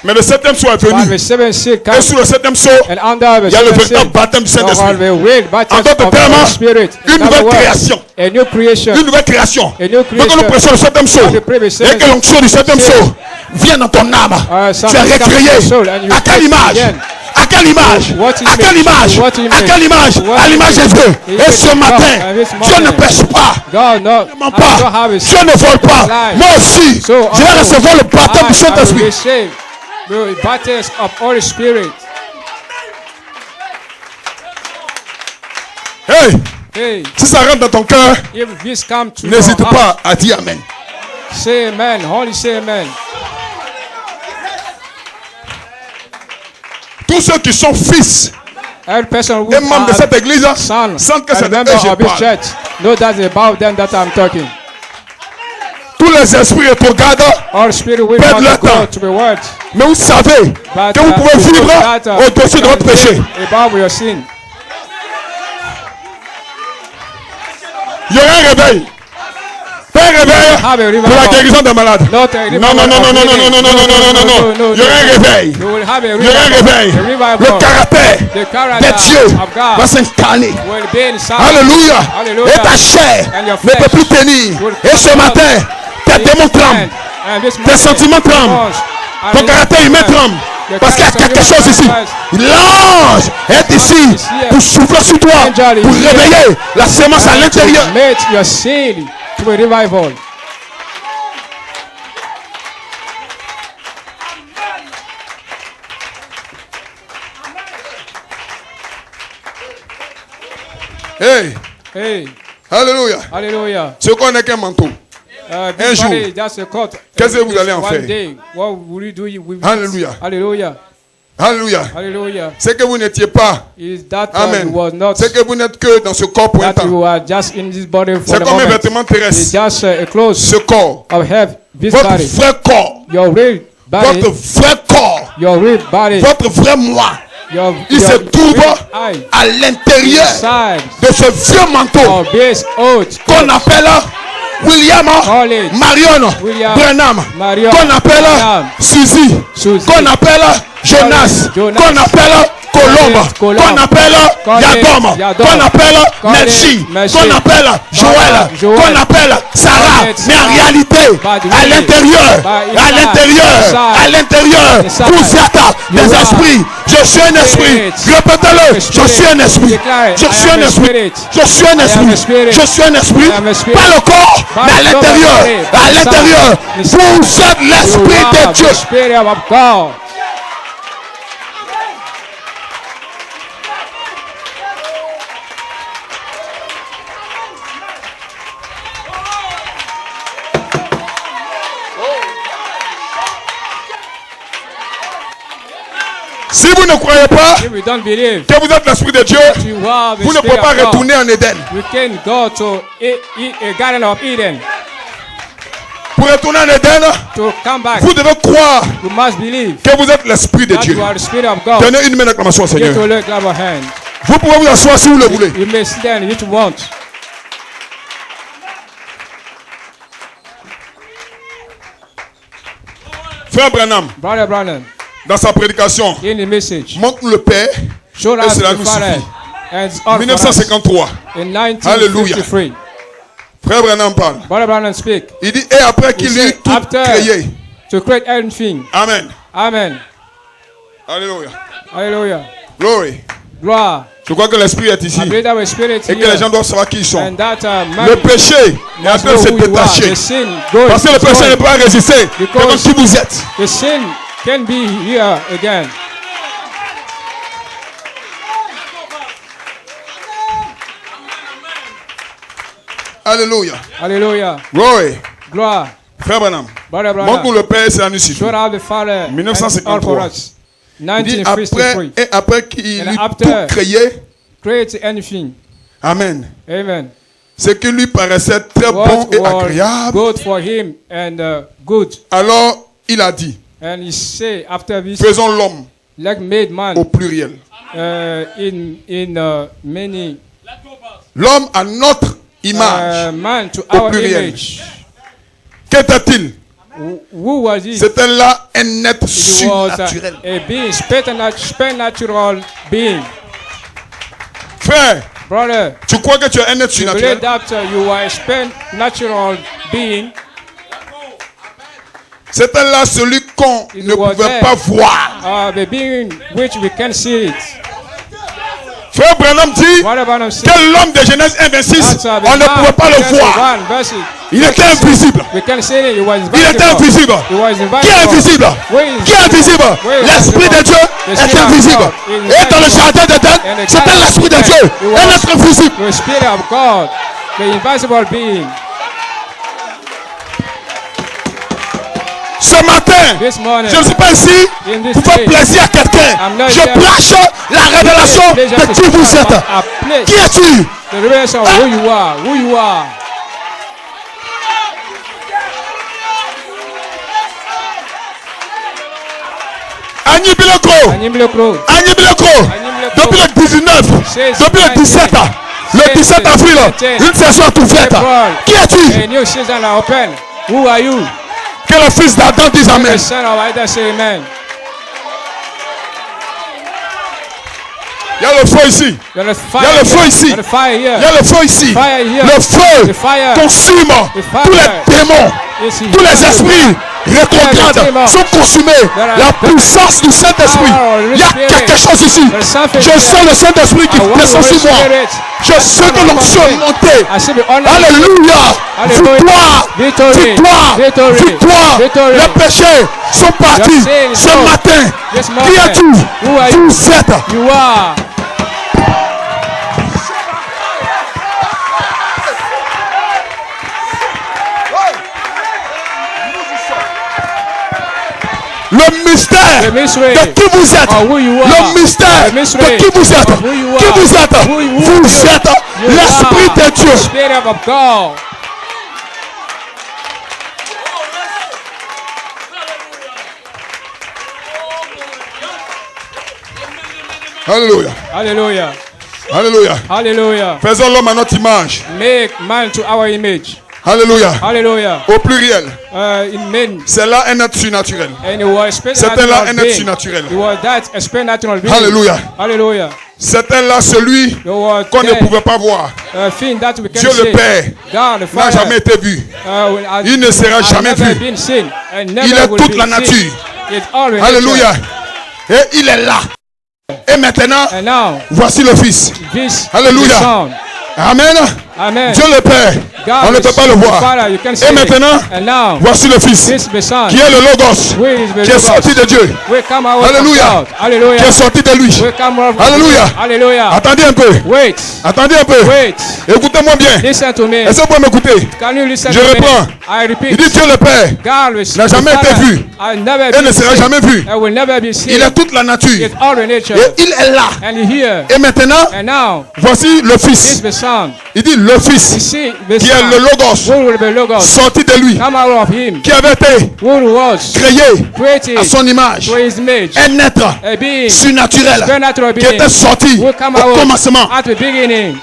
Mais le septième saut est But venu. the seventh seal Et comes, sous le septième saut, and under the il y a le seventh véritable seal, baptême du you have Saint-Esprit. the real En baptism d'autres of the termes, Holy Spirit. une In other nouvelle words, création. a new creation. Une nouvelle création. A new Donc nous creation. prêchons le septième saut. Now the previous Et que l'onction du septième seal. saut vienne dans ton âme. Some Tu es comes to recréé. your soul and you À quelle taste image? again. À quelle image? What À quelle image? image? What image? À quelle image? What À l'image de image? Dieu. The Et image ce of God. matin, And this Dieu ne morning, pêche pas. God, no, Ne ment I don't pas. have a Dieu ne vole pas. life. Moi aussi, So je vais also, recevoir le baptême du I will Saint-Esprit. receive the baptism of Holy Spirit. Hey, Hey, si ça rentre dans ton cœur, if this come to n'hésite your heart, pas à dire Amen. say amen. Only say amen. Tous ceux qui sont fils Every person who des membres de are cette église son sentent que and c'est de member eux que je of this parle. church know that it's about them that I'm talking. Tous les esprits rétrogrades, All spirit will Perdre want leur to go temps. to the word. mais vous savez But que vous pouvez you vivre know that, au-dessus de you votre can péché. live above your sin. Il y aura un réveil. Pas un réveil Have a pour la revival. guérison des malades. Not a Non, revival non, non, of non, non, non, healing. non, non, non, non, non, non, non. Il y aura un réveil. You will have a Il y aura un réveil. revival. A Le revival. caractère The character de Dieu of God va s'incarner. will be inside. Alléluia. Hallelujah. Et ta chair And your ne peut flesh plus tenir. will Et ce come matin, tes démons tremblent. And this Tes morning, sentiments tremblent. and Ton the- caractère humain tremble. Parce qu'il y a quelque chose ici. L'ange est ici pour souffler sur toi, pour réveiller la sémence à l'intérieur. to make your seal to a revival. Hey, Hey, alléluia. hallelujah. Ce qu'on n'est qu'un manteau. Un This jour, body, that's a court. qu'est-ce que vous allez en One faire? day, what will you do with Hallelujah. Hallelujah. Alléluia. Hallelujah. C'est que vous n'étiez pas. Is that Amen. you was not C'est que vous n'êtes que dans ce corps pour un that temps. you are just in this body for C'est the comme un moment. vêtement It's terrestre. just a clothes Ce corps. of health. This Votre body, vrai corps. your real body, Votre vrai corps. your real body, Votre vrai moi. your Il se trouve real eye, à l'intérieur inside de ce vieux manteau of this oath qu'on appelle William College. Marion William Branham, Marion qu'on appelle Branham. Suzy, Suzy. qu'on appelle Jonas, Jonas. qu'on appelle Colombe, Colombe. qu'on appelle College. Yadom, Yadom. qu'on appelle College. Melchi, Melchi. qu'on appelle Joël, Joël. qu'on appelle Sarah. College. Mais en réalité, But à really, l'intérieur, but à inside, l'intérieur, inside, à l'intérieur, inside, vous êtes des you are esprits. Je suis un esprit. spirit. Répétez-le. Je Spirit. suis un esprit. Declare it. Je I suis am un a esprit. spirit. Je suis un I am a esprit. spirit. Je suis un esprit. I am a spirit. Pas le corps, But mais à not l'intérieur. the body. À l'intérieur. Inside. Vous êtes You l'esprit are de the Dieu. Spirit of God. Si vous ne croyez pas If we don't believe que vous êtes l'esprit de Dieu, you have the vous ne Spirit pouvez pas of God, retourner en Éden. you can go to a garden of Eden Pour retourner en Éden, to come back. vous devez croire You must believe que vous êtes l'esprit de that Dieu. you are the Spirit of God. Donnez une main d'acclamation au Give Seigneur. to a clap of hand. Vous pouvez vous asseoir si vous le voulez. You may stand if you want. Frère Branham, Brother Branham, dans sa prédication, in the message, montre le Père. show Et us cela the nous Father. suffit. And it's all for us. 1953. In 1953, Frère Branham parle. Brother Branham speak Il dit, et après qu'il He eut said, tout after- créé. to create anything. Amen. Amen. Alléluia. Hallelujah. Glory. Gloire. Je crois que l'esprit est ici. I believe that our spirit Et que les gens here. doivent savoir qui ils sont. And that Le man péché est en must train de know se who you are. détacher. The sin goes. Parce que le péché ne peut pas résister. Because- Devant qui vous êtes. The sin can be here again. Alléluia. Hallelujah. Glory. Gloire. Frère Branham. Brother Montre-nous Branham. le Père, c'est la nuit suivante. Show out the Father. And 1953. all for us. Il dit après, 1953. et après qu'il And eut after- tout créé. Create anything. Amen. Amen. ce qui lui paraissait très bon et agréable. Good for him and good. Alors il a dit, And he say after this, faisons l'homme like made man au pluriel. In many. L'homme à notre image. Man to au our pluriel. image. Qu'était-il? Who was he? C'était là un être It was surnaturel. a being, supernatural being. Frère, Brother, tu crois que tu es un être you believe surnaturel? that you are a supernatural being? C'était là celui qu'on It ne was pouvait there. pas voir. The being which we can see it. Frère Branham dit What about him? que l'homme de Genèse 1:26, on ne pouvait pas le voir. Il était invisible. We can see it. He was Il était invisible. He was Qui est invisible? Qui est invisible? L'Esprit de Dieu est invisible. Et dans le jardin d'Éden, c'était l'Esprit de Dieu. Un être invisible. The Spirit of God, the invisible being. Ce matin, This morning, je ne suis pas ici pour faire plaisir à quelqu'un. Je prêche la révélation de qui vous êtes. Qui es-tu? The revelation of who you are. Who you are. Agni Biloko. Animilokro. Agni Biloko. Depuis le 19, depuis le 17, le 17 avril, une session est ouverte. Qui es-tu? A new season are open. Who are you? Que le fils d'Adam dise Amen. The son of Adam say amen. Il y a le feu ici. There is Il y a fire le feu here. ici. There is fire Il y here. a le feu ici. Fire here. Le feu The fire. consume fire. tous les démons, Yes, tous les esprits rétrogrades sont consumés. La puissance du Saint-Esprit. Il y a quelque chose ici. Je sens le Saint-Esprit qui descend sur moi. Je sens que l'onction est montée. Alléluia. Victoire. Victoire. Victoire. Les péchés sont partis ce matin. Qui es-tu? Vous êtes. You are. Le mystère The mystery de qui vous êtes. of who you are. Le mystère The mystery de qui vous êtes. of who you Qui are. vous êtes. Who you Vous are. êtes You l'Esprit are de Dieu. the Spirit of God. Alléluia. Hallelujah. Alléluia. Hallelujah. Faisons l'homme à notre image. Make man to our image. Alléluia. Hallelujah. Au pluriel. In men. C'est là un être surnaturel. And it was C'était là un être being. surnaturel. It was that a supernatural being. Alléluia. Hallelujah. C'était là celui It was qu'on ne that, pouvait pas voir. thing that we can Dieu see. le Père God the n'a Father. jamais été vu. Il ne sera jamais never vu. been seen and never Il est will toute be la seen. nature. It's all in Alléluia. nature. Et il est là. Et maintenant, And now, voici le Fils. this Alléluia. is the Son. Amen. Amen. Dieu le Père. God On ne is peut pas le the voir. Father, you can see Et it. maintenant, And now, voici le Fils. this is the Son. Qui est le Logos. Who is the Qui est Logos? sorti de Dieu. We come out Alléluia. of God. Hallelujah. Qui est sorti de lui. We come out of Alléluia. God. Hallelujah. Attendez un peu. Wait. Attendez un peu. Wait. Écoutez-moi bien. Listen to me. Est-ce que vous pouvez m'écouter? Can you listen Je to reprends. me? I repeat. Il dit Dieu le Père God is n'a the jamais été Father. vu. I'll never et be ne sera seen. jamais vu. I will never be seen. Il est toute la nature. It's all in nature. Et il est là. And here. Et maintenant, And now, voici le this Fils. is the Son. Il dit le You Fils see the qui est Son. le Logos Who will be Logos? sorti de lui, Come out of him. qui avait été Who was créé created à son image, to his image. un être A being. surnaturel Supernatural qui being. était sorti Who come au out commencement. at the beginning.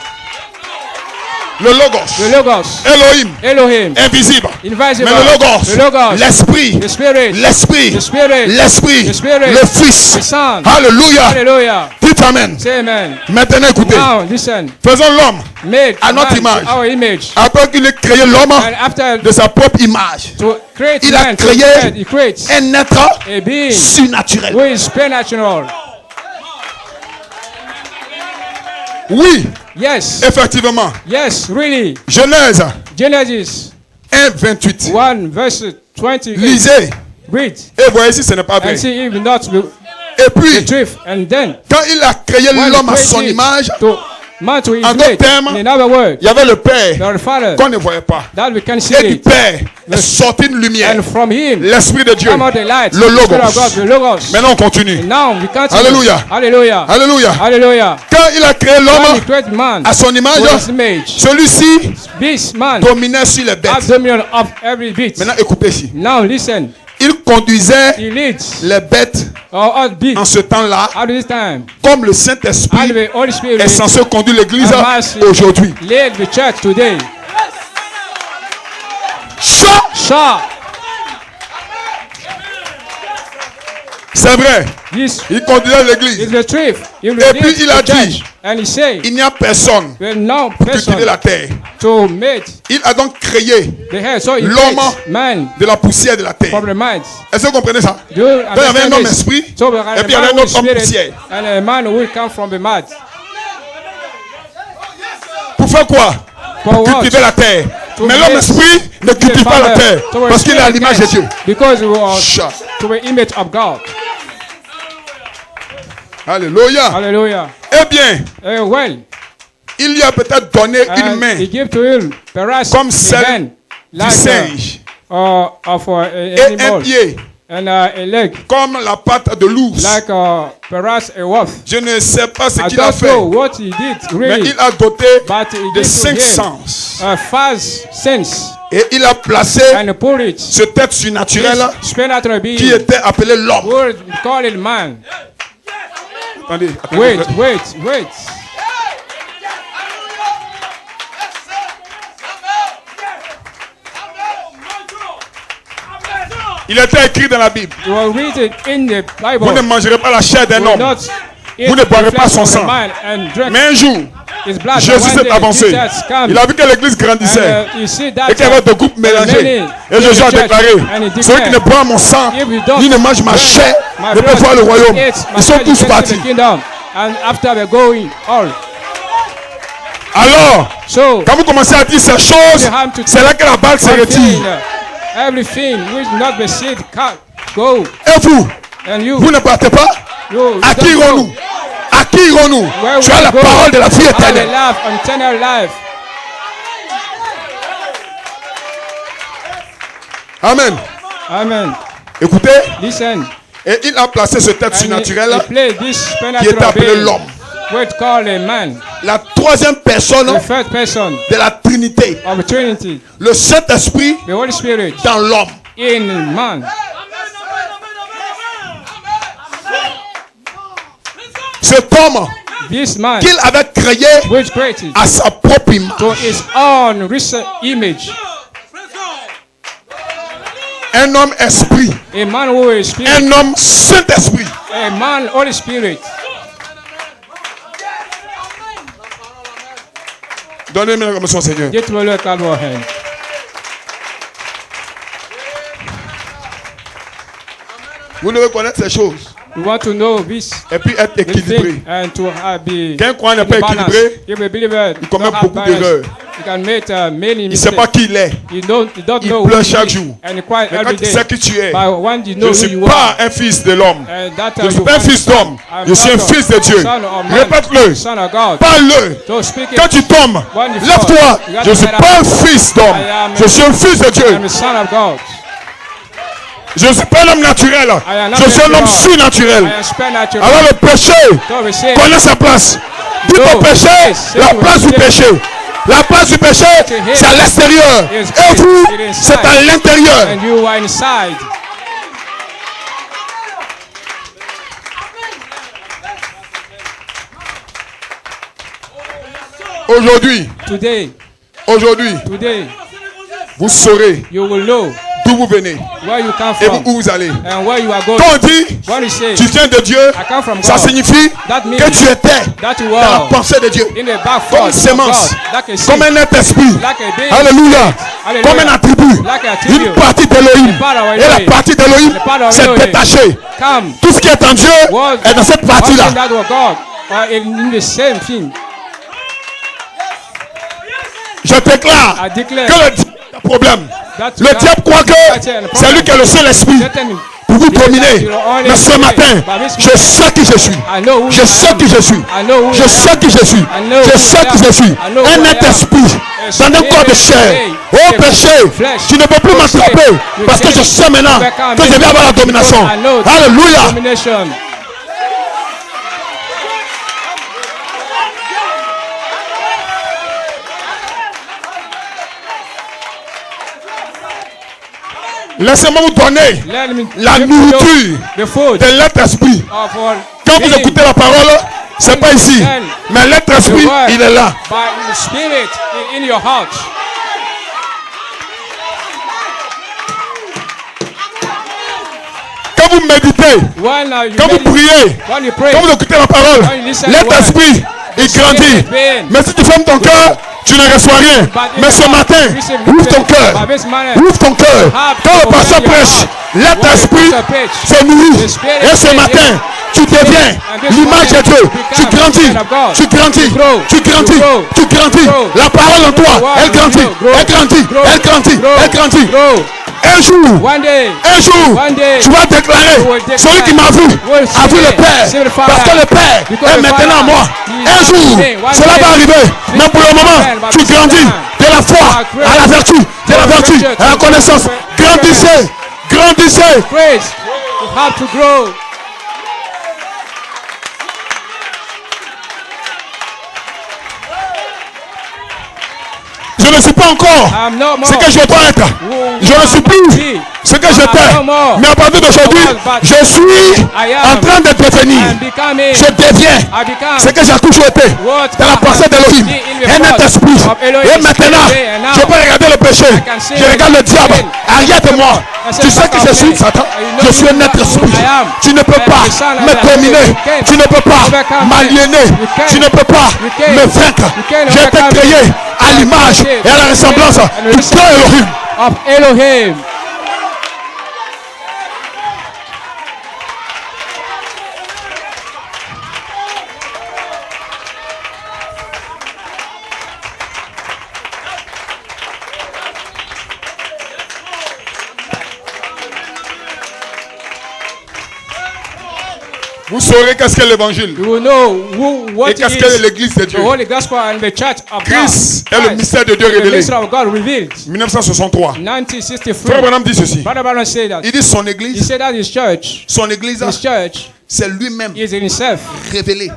Le Logos, The Logos. Elohim, Elohim. invisible. Invisible. Mais le The Logos, Logos. l'Esprit, The Spirit. l'Esprit, The Spirit. l'Esprit, The Spirit. le Fils. The Son. Alléluia. Hallelujah. Dites Amen. Say amen. Maintenant écoutez, Now listen. faisons l'homme Made à notre man image. to our image. Après qu'il ait créé l'homme And after de sa propre image, to create il a man, to créé create, he creates un être a being surnaturel. who is supernatural. Oui, Yes. effectivement. Yes, really. Genèse Genesis 1, 28. 1 verse 28. Lisez. Read. Et voyez si ce n'est pas vrai. And see if not the Et puis, truth. And then quand il a créé when l'homme à he son created image, to man to his En d'autres mate. termes, In other words, il y avait le Père the Father qu'on ne voyait pas. that we can see Et du it. Père est sorti une lumière. And from him, L'Esprit de Dieu. come out the light. Le The Spirit of God, Logos. the Logos. Maintenant on continue. And now we continue. Alléluia. Hallelujah. Alléluia. Hallelujah. Quand il a créé When he l'homme created man à son image, with his image, celui-ci this man dominait sur les has bêtes. dominion of every bit. Maintenant écoutez ici. Now listen. Il conduisait He leads les bêtes all beats en ce temps-là at this time. comme le And Saint-Esprit the Holy Spirit est censé conduire l'église and mercy aujourd'hui. lead the church today. Ça, c'est vrai. This Il conduisait is l'église. the truth. He will Et lead puis il a the church. dit, And he said, il n'y a personne well, now pour cultiver person la terre. to make Il a donc créé the head. So he l'homme makes man de la poussière de la terre. from the mind. Est-ce que vous comprenez ça? Do you Donc il y avait un understand homme this? esprit So we et have puis il y avait a un man autre homme with poussière. spirit and a man will come from the mud. Pour faire quoi? For what? Cultiver la terre. To Mais l'homme make esprit ne cultive pas la terre to parce qu'il est à l'image de Dieu. Because we are Chat. to the image of God. Alléluia. Hallelujah. Eh bien, Well, il lui a peut-être donné une and main he gave to him perhaps comme a celle hand du like singe of an et un animal pied and a leg comme la patte de l'ours. like perhaps a wolf. Je ne sais pas ce I qu'il a don't fait, know what he did mais really, il a doté but he de gave 5 to him sens. five sense Et il a placé and put it ce tête surnaturel supernatural being qui était appelé l'homme. would call it man. Attendez, attendez. Wait. Il était écrit dans la Bible. You will read it in the Bible. Vous ne mangerez pas la chair d'un Will homme. not eat Vous ne the boirez flesh pas son of the sang. man and drink Mais un jour, his blood. Jésus One s'est day, avancé. Jesus come Il a vu que l'église grandissait and you see that et qu'il y avait deux groupes mélangés. Et Jésus a déclaré, celui qui ne boit mon sang, ni ne mange ma chair, ne peut voir le royaume. Ils sont tous partis. And after we're going all. Alors, So, quand vous commencez à dire ces choses, c'est là que la balle se retire. everything which not be said can go. Et vous, And you, vous ne partez pas? you À qui don't irons-nous? go. À qui irons-nous? Where Tu will as la we go? parole de la vie All the éternelle. life, eternal life. Amen. Amen. Écoutez, Listen. et il a placé ce tête And surnaturel he played this qui est supernatural appelé being, l'homme. which called a man, La troisième personne the third person de la Trinité. of the Trinity, Le Saint-Esprit the Holy Spirit dans l'homme. in man. Cet homme This man, qu'il avait créé which created à sa propre image. to his own recent image, Un homme esprit. a man who is spirit, Un homme Saint-Esprit. a man Holy Spirit. Donnez-moi la commission, Seigneur. Get to look at our hand. Vous devez connaître ces choses. We want to know this, Et puis être this équilibré. thing, and to be Quand un croyant n'est pas balanced. équilibré, If a believer il commet don't have beaucoup balance, d'erreurs. he can make many il ne sait mistakes. pas qui il est. You don't Il know pleure who chaque he is, jour. and he cries Mais quand every tu day. sais qui tu es, But when you je know ne who suis you pas are, un fils de l'homme. and that Je ne suis you pas un fils d'homme. I'm Je suis un not fils de Dieu. son of man, Répète-le. son of God. Parle-le. So speak it. Quand tu tombes, When you fall, lève-toi. you got Je to ne suis get pas up. un fils d'homme. I am Je suis un fils de Dieu. I'm a son of God. Je ne suis pas un homme naturel. am not Je suis un homme natural. surnaturel. I am supernatural. Alors le péché So we say, connaît sa place. Dis No. ton péché, Say la to place du him. péché. La place du péché, c'est à l'extérieur. Yes, Et vous, it is c'est à l'intérieur. and you are inside. Aujourd'hui, Today, aujourd'hui, vous saurez you will know d'où vous venez where you come et from où vous allez. and where you are going. Quand on dit When you say, tu viens de Dieu, I come from ça God, signifie that means que tu étais that you dans la are pensée de Dieu. in the back Comme force une of God, sémence, like a seed, comme un être esprit. like a being, Alléluia. Hallelujah. Comme un attribut. Like an attribute. Une partie d'Elohim. A part of Et la Elohim. partie d'Elohim A part of s'est Elohim. détachée. come. Tout ce qui est en Dieu Was est dans cette partie-là. all that was God, in the same thing. Je déclare I declare que le diable a un problème. that Le diable croit que c'est lui qui est le seul esprit Satan pour vous tout dominer. Mais ce matin, je sais qui je suis. Je sais qui je suis. Je sais qui je suis. Je sais qui je suis. Un être esprit dans un corps de chair. Oh péché, tu ne peux plus m'attraper parce que je sais maintenant que je vais avoir la domination. Alléluia. Laissez-moi vous donner la nourriture de l'être esprit. Quand vous écoutez la parole, c'est pas ici, mais l'être esprit, il est là. Quand vous méditez, quand vous priez, quand vous écoutez la parole, l'être esprit, il grandit. Mais si tu fermes ton cœur, tu ne reçois rien. Mais ce matin, ouvre ton cœur. Ouvre ton cœur. Quand le pasteur prêche, l'être esprit se nourrit. Et ce matin, tu deviens l'image de Dieu. Tu grandis. Tu grandis. Tu grandis. Tu grandis. La parole en toi, elle grandit. Elle grandit. Elle grandit. Elle grandit. Un jour, tu vas déclarer, celui qui m'a vu a vu le Père, parce que le Père est maintenant à moi. Un jour, cela va arriver, mais pour le moment, tu grandis de la foi à la vertu, de la vertu à la connaissance. Grandissez, grandissez. Je ne suis pas encore ce que je dois être. Je ne suis plus ce que j'étais. Mais à partir d'aujourd'hui, je suis en train de devenir. Je deviens ce que j'ai toujours été. Dans la pensée d'Elohim. Un être esprit. Et maintenant, je peux regarder le péché. Je regarde le diable. Arrière de moi. Tu sais que je suis Satan. Je suis un être esprit. Tu ne peux pas me dominer. Tu ne peux pas m'aliéner. Tu ne peux pas me vaincre. J'ai été créé à l'image et à la ressemblance du Dieu Elohim. Vous saurez qu'est-ce qu'est l'évangile. Et qu'est-ce qu'est l'église de Dieu. Christ est le mystère de Dieu révélé. 1963. Frère Branham dit ceci. Il dit son église. Son église, c'est lui-même révélé.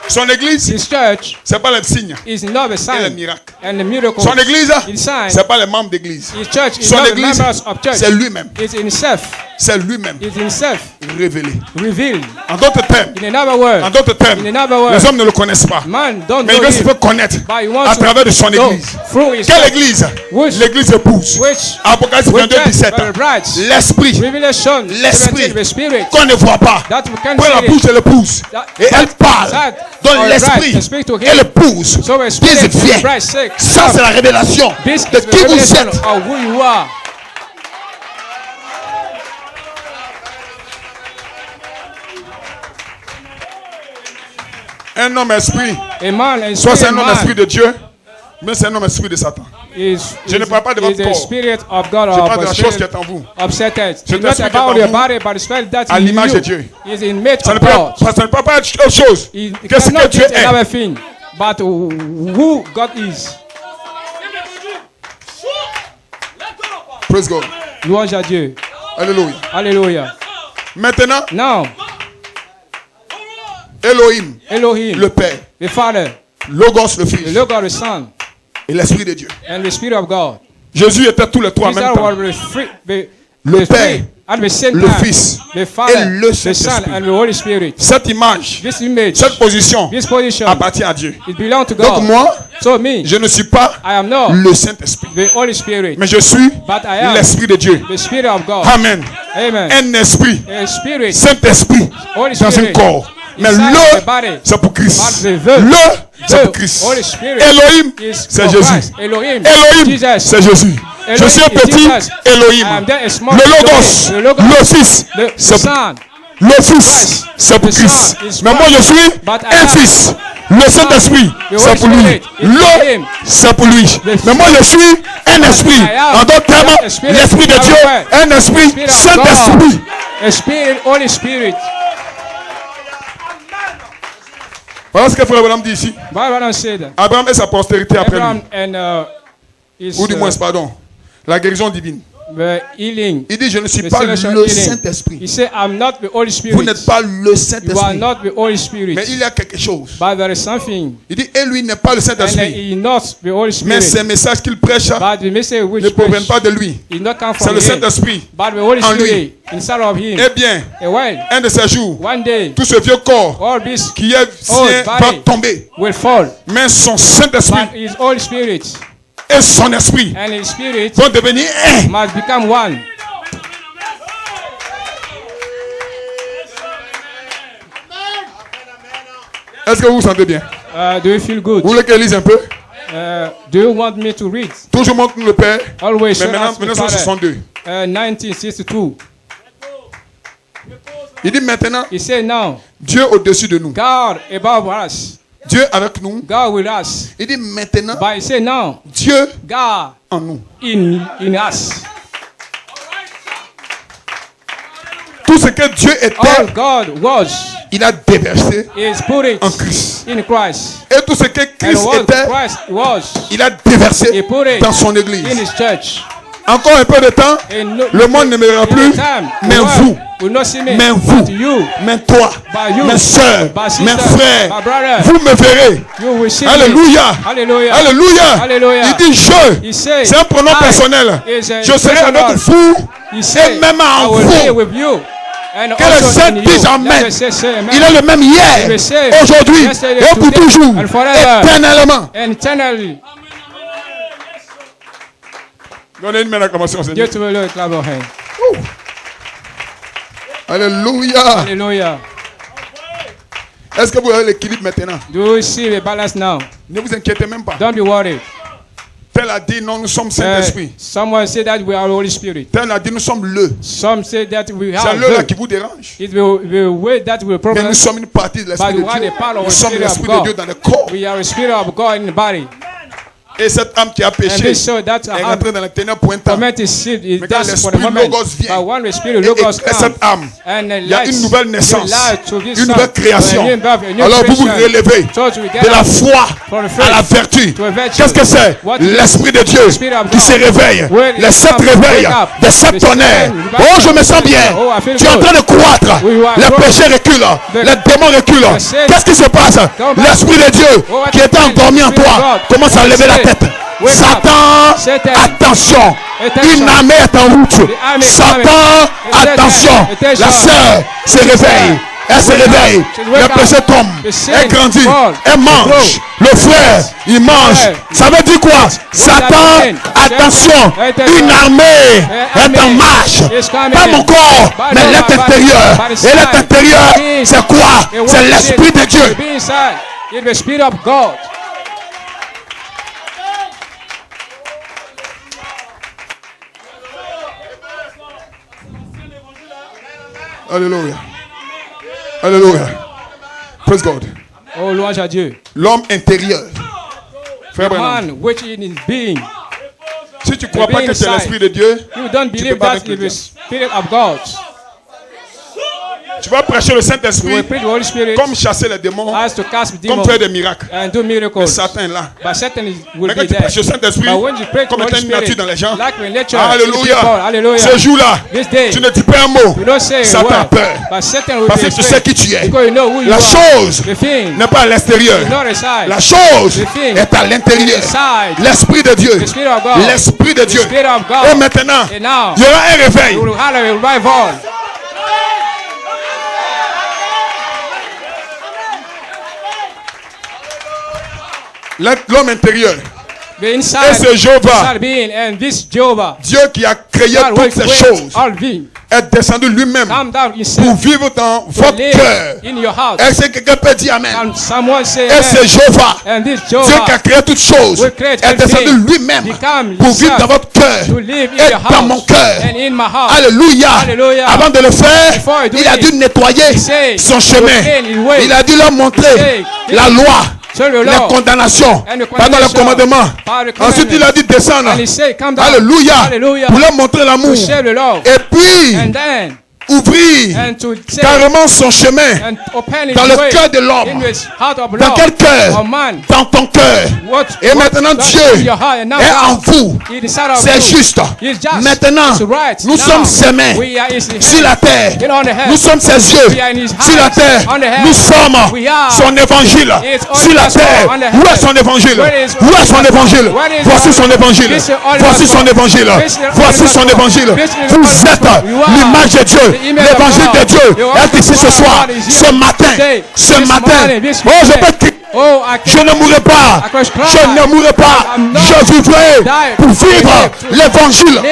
Son église, c'est pas le signe et le miracle. Son église, c'est pas les membres d'église. Son église, c'est lui-même. C'est lui-même révélé. En d'autres termes, les hommes ne le connaissent pas. Mais ils veulent connaître à travers de son église. Quelle église? L'église épouse. Apocalypse 22, 17. L'esprit qu'on ne voit pas. Prends la bouche de l'épouse et elle parle. Donc l'esprit et l'épouse disent viens. Ça c'est la révélation de qui vous êtes. Un homme esprit, soit c'est un homme esprit de Dieu, mais c'est un homme esprit de Satan. Je ne parle pas de votre corps. Je parle de la chose qui est en vous. C'est un esprit qui est en vous à l'image de Dieu. Ça ne peut pas être autre chose que ce que Dieu est. But who God is. Praise God. Louange à Dieu. Alléluia. Alléluia. Maintenant, now, Elohim, le Père, the Father, Logos, le Fils, the Logos, the Son, et l'Esprit de Dieu. and the Spirit of God. Jésus était tous les trois en même temps. Le Père, le Fils et le Saint-Esprit. Cette image, cette position appartient à Dieu. Donc moi, je ne suis pas le Saint-Esprit, mais je suis l'Esprit de Dieu. Amen. Un esprit, Saint-Esprit dans un corps. Mais le, c'est pour Christ. Le, c'est pour Christ. Elohim, c'est Jésus. Elohim, c'est Jésus. Je suis un petit Elohim. Le Logos, le Fils, c'est pour le Fils, c'est pour Christ. Mais moi, je suis un Fils. Le Saint-Esprit, c'est pour lui. L'eau, c'est pour lui. Mais moi, je suis un esprit. En d'autres termes, l'Esprit de Dieu, un esprit, Saint-Esprit. A spirit, Holy Spirit. Voilà ce que Frère Abraham dit ici. Bible said that. Abraham et sa postérité après Abraham lui. and his, Ou du moins, pardon, la guérison divine. the healing. Il dit, je ne suis The pas celestial le healing. Saint-Esprit. He said, I'm not the Holy Spirit. Vous n'êtes pas le You are Saint-Esprit. not the Holy Spirit. Mais il y a quelque chose. But there is something. Il dit, et lui n'est pas le And Saint-Esprit. he is not the Holy Mais Spirit. ces messages qu'il prêche But the message which ne proviennent preach pas de lui. is not come C'est from le him. Saint-Esprit. But the Holy en lui. Spirit inside of him. Eh bien, A while, un de ces jours, one day, tout ce vieux corps all this qui est sien va body tomber. will fall. Mais son Saint-Esprit But his Holy Spirit et son esprit and his spirit vont devenir un. must become one. Est-ce que vous vous sentez bien? Do you feel good? Vous voulez qu'elle lise un peu? Do you want me to read? Toujours montre-nous le Père. Always Mais show maintenant, us the Father. 1962. 1962. Il dit maintenant, He said now, Dieu au-dessus de nous. God above us, Dieu avec nous. God with us. Il dit maintenant, But he said now, Dieu God en nous. in us. Tout ce que Dieu All était, God was il a déversé is put it en Christ. in Christ. Et tout ce que And Christ what était, Christ was, il a déversé he put it dans son in église. his church. Encore un peu de temps, le monde ne me verra plus, mais vous, will not see me, mais vous, but you, mais toi, by you, mes soeurs, by sister, mes frères, my brother, vous me verrez. you will see me. Alléluia. Hallelujah. Alléluia. Hallelujah. Il dit He je. said, C'est un pronom I personnel. is a Je serai personal. avec vous He et said, même I en will be vous. with you. And Que le also Saint in you. dise Amen. Let us say amen. Il est le même hier, the same aujourd'hui yesterday, et pour today, toujours, and forever. éternellement. And eternally. Donnez une main d'acclamation au Seigneur. Give to the Lord a clap of hands. Alléluia. Hallelujah. Est-ce que vous avez l'équilibre maintenant? Do you see the balance now? Ne vous inquiétez même pas. Don't be worried. Tel a dit non, nous sommes Saint-Esprit. Someone said that we are Holy Spirit. Tel a dit nous sommes le. Some say that we C'est have le là the. qui vous dérange. It will the way that will Mais problem. nous sommes une partie de l'Esprit But de we are Dieu. the part of Nous the sommes Spirit of l'Esprit de Dieu God. dans le corps. We are the Spirit of God in the body. Et cette âme qui a And péché this show that est rentrée dans les ténèbres pour un temps. torment is seed is Mais quand just for the l'esprit moment. Logos vient, But when the Spirit Et Logos cette comes, âme, and il y a une nouvelle naissance, une une nouvelle création. Alors vous vous relevez de la foi à la vertu. Qu'est-ce que c'est? L'Esprit de Dieu qui se réveille. Les 7 réveils des 7 tonnerres. Oh, je me sens bien. Tu es en train de croître. Les péchés reculent. Les démons reculent. Qu'est-ce qui se passe? L'Esprit de Dieu qui était endormi en toi commence à lever la tête. Satan, attention, une armée est en route. Satan, attention, la sœur se réveille. Elle se réveille, le péché tombe, elle grandit, elle mange. Le frère, il mange. Ça veut dire quoi? Satan, attention, une armée est en marche. Pas mon corps, mais l'être intérieur. Et l'être intérieur, c'est quoi? C'est l'Esprit de Dieu. It's the Spirit of God. Alléluia. Alléluia. Praise God. Oh, louange à Dieu. L'homme intérieur. Frère Branham, Man, which in his being. si tu ne crois pas que c'est l'Esprit de Dieu, You don't tu peux believe pas that vaincre le is the diable. Spirit of God. Tu vas prêcher le You Saint-Esprit will preach the Holy Spirit comme chasser les démons, as to cast comme demons faire des miracles. and do Mais miracles. Satan est là. But Satan will Mais be quand tu there. prêches le Saint-Esprit, But when you pray to comme the étant Holy une nature Spirit, dans les gens, like in nature, Alléluia. Hallelujah. Ce jour-là, This day, tu ne dis pas un mot. you don't say a Satan a word, peur. but Satan will Parce be que tu sais afraid. qui tu es. Because you know who you La are. chose The thing n'est pas à l'extérieur. is not inside. La chose The thing est à l'intérieur. inside. L'Esprit de Dieu. The Spirit of God. L'Esprit de The Dieu. Spirit of God. Et maintenant, And now, il y aura un réveil. you will have a revival. L'homme intérieur. The Et inside, c'est Jéhovah, inside being, and this Jehovah, Dieu qui a créé God toutes will ces create choses, all being. est descendu lui-même Come down pour himself vivre dans to votre live cœur. in your house. Est-ce que quelqu'un peut dire Amen? And someone say, Et c'est amen. Jéhovah, And this Dieu qui a Jehovah créé toutes choses, will create est descendu everything. lui-même Become pour vivre himself dans votre cœur to live in et your dans mon house cœur. and in my house. Alléluia. Hallelujah. Avant de le faire, Before I do il a it, dû nettoyer he said, son chemin. clean his way. Il a dû leur montrer He said, la loi les condamnations, pendant le commandement. Ensuite, il a dit descendre. Alléluia. Pour leur montrer l'amour. Et puis, ouvrir carrément son chemin dans le cœur de l'homme. Dans quel cœur? Dans ton cœur. Et maintenant Dieu est en vous. C'est juste. Maintenant, nous sommes ses mains sur la terre. Nous sommes ses yeux sur la terre. Nous sommes son évangile sur la terre. Où est son évangile? Où est son évangile? Voici son évangile. Voici son évangile. Voici son évangile. Vous êtes l'image de Dieu. L'évangile de Dieu est ici ce soir, ce matin. Oh, je ne mourrai pas. Je ne mourrai pas. Je vivrai pour vivre l'évangile.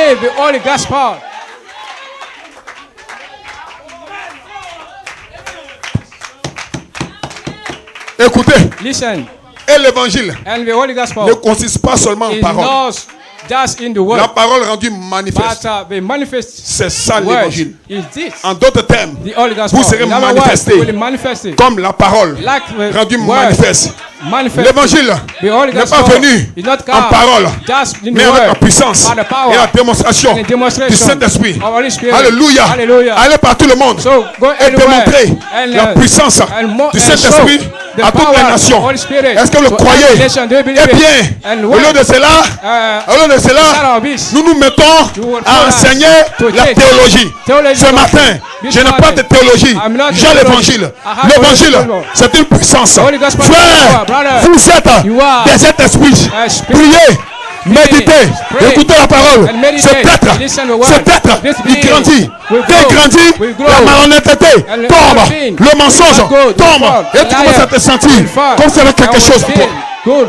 Écoutez. Et l'évangile ne consiste pas seulement en parole. La parole rendue manifeste. C'est ça l'évangile. En d'autres termes, vous serez manifestés comme la parole rendue manifeste. L'évangile n'est pas venu en parole, mais avec la puissance et la démonstration du Saint-Esprit. Alléluia. Allez par tout le monde et démontrer la puissance du Saint-Esprit à toutes les nations. Est-ce que vous le croyez? Eh bien, au lieu de cela, nous nous mettons à enseigner la théologie. Ce matin, je n'ai pas de théologie. J'ai l'évangile. L'évangile, c'est une puissance. Frère, vous êtes des êtres esprits. Priez. Méditez, écoutez la parole. Ce être, il grandit. Dès qu'il grandit, la malhonnêteté tombe. Le mensonge tombe. Et tu commences à te sentir comme si avec quelque chose pour toi.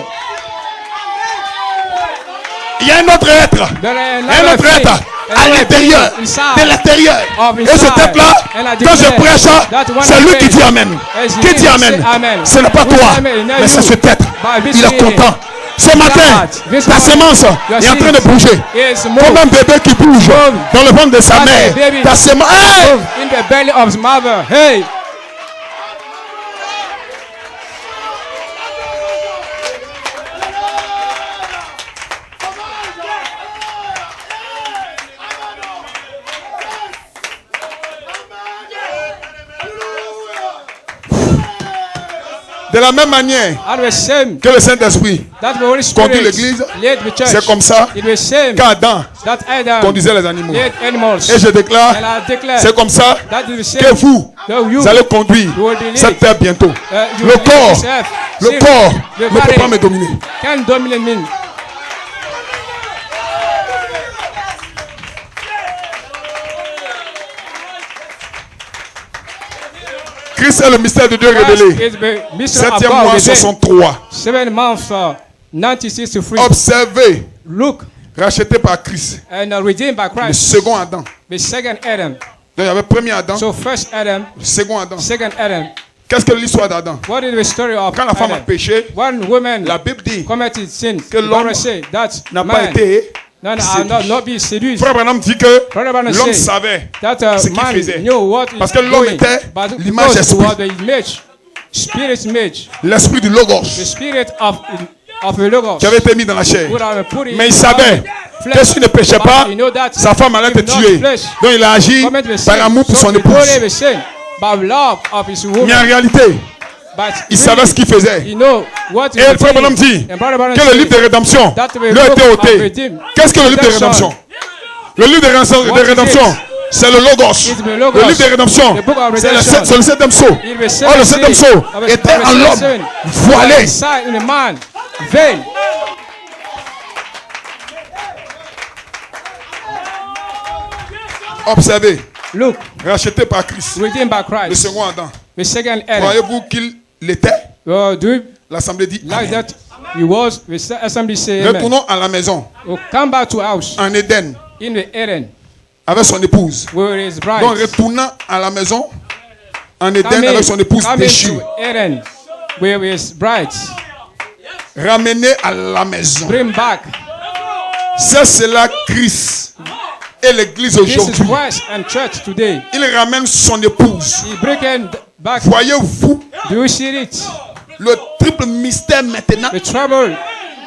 Il y a un autre être. À l'intérieur, de l'extérieur. Et cet être-là, quand je prêche, c'est lui qui dit Amen. Qui dit Amen? Ce n'est pas toi, mais c'est cet être. Il est content. Ce matin, la semence est en train de bouger. Comme un bébé qui bouge dans le ventre de sa mère. Ta semence. Hey! De la même manière que le Saint-Esprit conduit l'Église, c'est comme ça qu'Adam conduisait les animaux. Et je déclare, c'est comme ça que vous allez conduire cette terre bientôt. Le corps ne peut pas me dominer. Christ est le mystère de Dieu révélé. 7e mois 63. Observez. Racheté par Christ. Le second Adam. Donc il y avait le premier Adam. Le second Adam. Qu'est-ce que l'histoire d'Adam? Quand la femme a péché, la Bible dit que l'homme n'a pas été séduit. Frère Branham dit que l'homme savait ce qu'il faisait. Parce que l'homme était l'image d'esprit. L'esprit du Logos. Qui avait été mis dans la chair. Mais il savait que s'il ne péchait pas, sa femme allait être tuée. Donc il a agi par amour pour son épouse. Mais en réalité, il savait ce qu'il faisait. Et le frère Branham dit que le livre de rédemption lui a été ôté. Qu'est-ce que le livre de rédemption? Le livre de rédemption, c'est le Logos. Le livre de rédemption, c'est le septième sceau. Or, le septième sceau était en l'homme voilé. Observez. Racheté par Christ. Le second Adam. Croyez-vous qu'il l'était? L'assemblée dit Amen. Retournons à la maison. En Éden. Avec son épouse. Donc retournant à la maison en Éden avec son épouse déchue. Ramené à la maison. C'est cela Christ et l'Église aujourd'hui. Il ramène son épouse. Voyez-vous le triple mystère maintenant. The trouble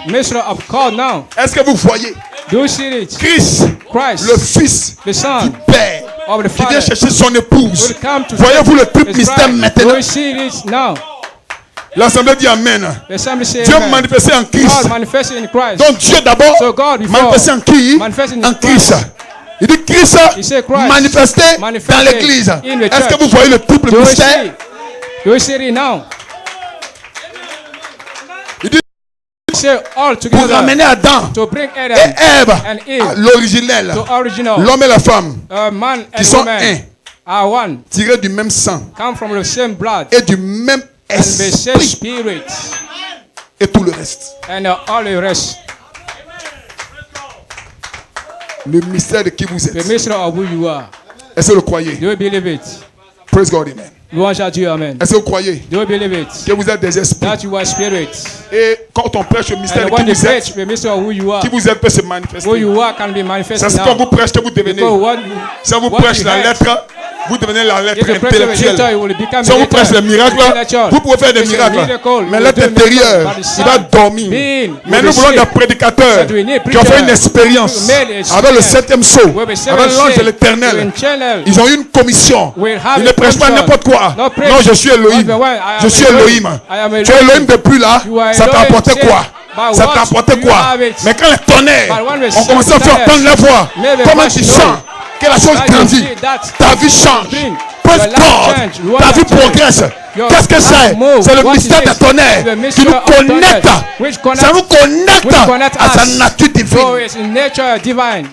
mystery of God now. Est-ce que vous voyez Do you see it? Christ, le Fils the Son du Père, of the qui vient Father, chercher son épouse. will come to Voyez-vous le triple his mystère bride. maintenant? Do you see it now? L'Assemblée dit Amen. The assembly say Dieu amen. manifesté en Christ. God manifested in Christ. Donc Dieu d'abord So God before manifesté en qui? manifested in En Christ. Il dit Christ He said Christ manifesté manifested dans l'église. in the Est-ce que church. vous voyez le triple Do you mystère? see? Do you see it now? Il dit Say all pour together ramener Adam to bring et Adam Ève and à Eve l'originel. to original. L'homme et la femme Man qui and sont woman un, are one, tirés du même sang come from the same blood et du même and the same esprit spirit et tout le reste. and all the rest. Le mystère de qui vous The êtes. mystery of who you are. Est-ce que vous le croyez? Do you believe it? Praise God, amen. Louange à Dieu, amen. Est-ce que vous croyez Do you believe it? que vous êtes des esprits? That you are spirit. Et quand on prêche le mystère And de when qui they vous êtes, preach the mystery of who you are, qui vous êtes peut se manifester. who you are can be manifested C'est quand now. vous prêchez que vous devenez. Because what Si on vous what prêche you la have, lettre, vous devenez la lettre if you preach the intellectuelle. letter, you will become Si on a vous prêche le letter. miracle, vous pouvez faire des It's a miracles. miracle. Mais You l'être do miracle, intérieur, but the il va son dormir. being Mais will nous be voulons des sick. prédicateurs But we need qui ont fait une preachers expérience who made experience avec le septième sceau, with the avec seventh l'ange de seal, l'éternel. in channel. Ils ont eu une commission. We have Ils ne a prêchent pas commission. n'importe quoi. No preach. Non, je suis Elohim. Not the one. I am Je suis Elohim. Elohim. I am Tu es Elohim Elohim. depuis là. You are Ça t'a Elohim, apporté say, quoi? but Ça what t'a apporté you quoi? have it. Mais quand les tonnerres But when we ont commencé à faire thunder, entendre la voix, maybe comment much tu know sens que la chose that you grandit, see that ta vie change. bring Praise your life God, change. You want ta vie that change. progresse. Your Qu'est-ce que life c'est? move. C'est le What mystère it des is? tonnerres The qui mystery nous of connecte. tonnerre, which connect- Ça nous connecte which connect à sa us. nature So divine. it's in nature divine.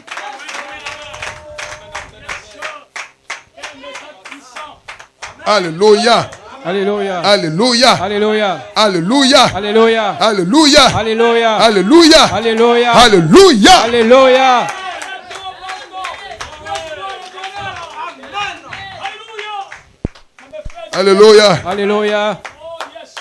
Alléluia. Hallelujah. Alléluia. Hallelujah. Alléluia. Hallelujah. Alléluia. Hallelujah. Alléluia. Hallelujah. Alléluia. Hallelujah. Alléluia. Hallelujah.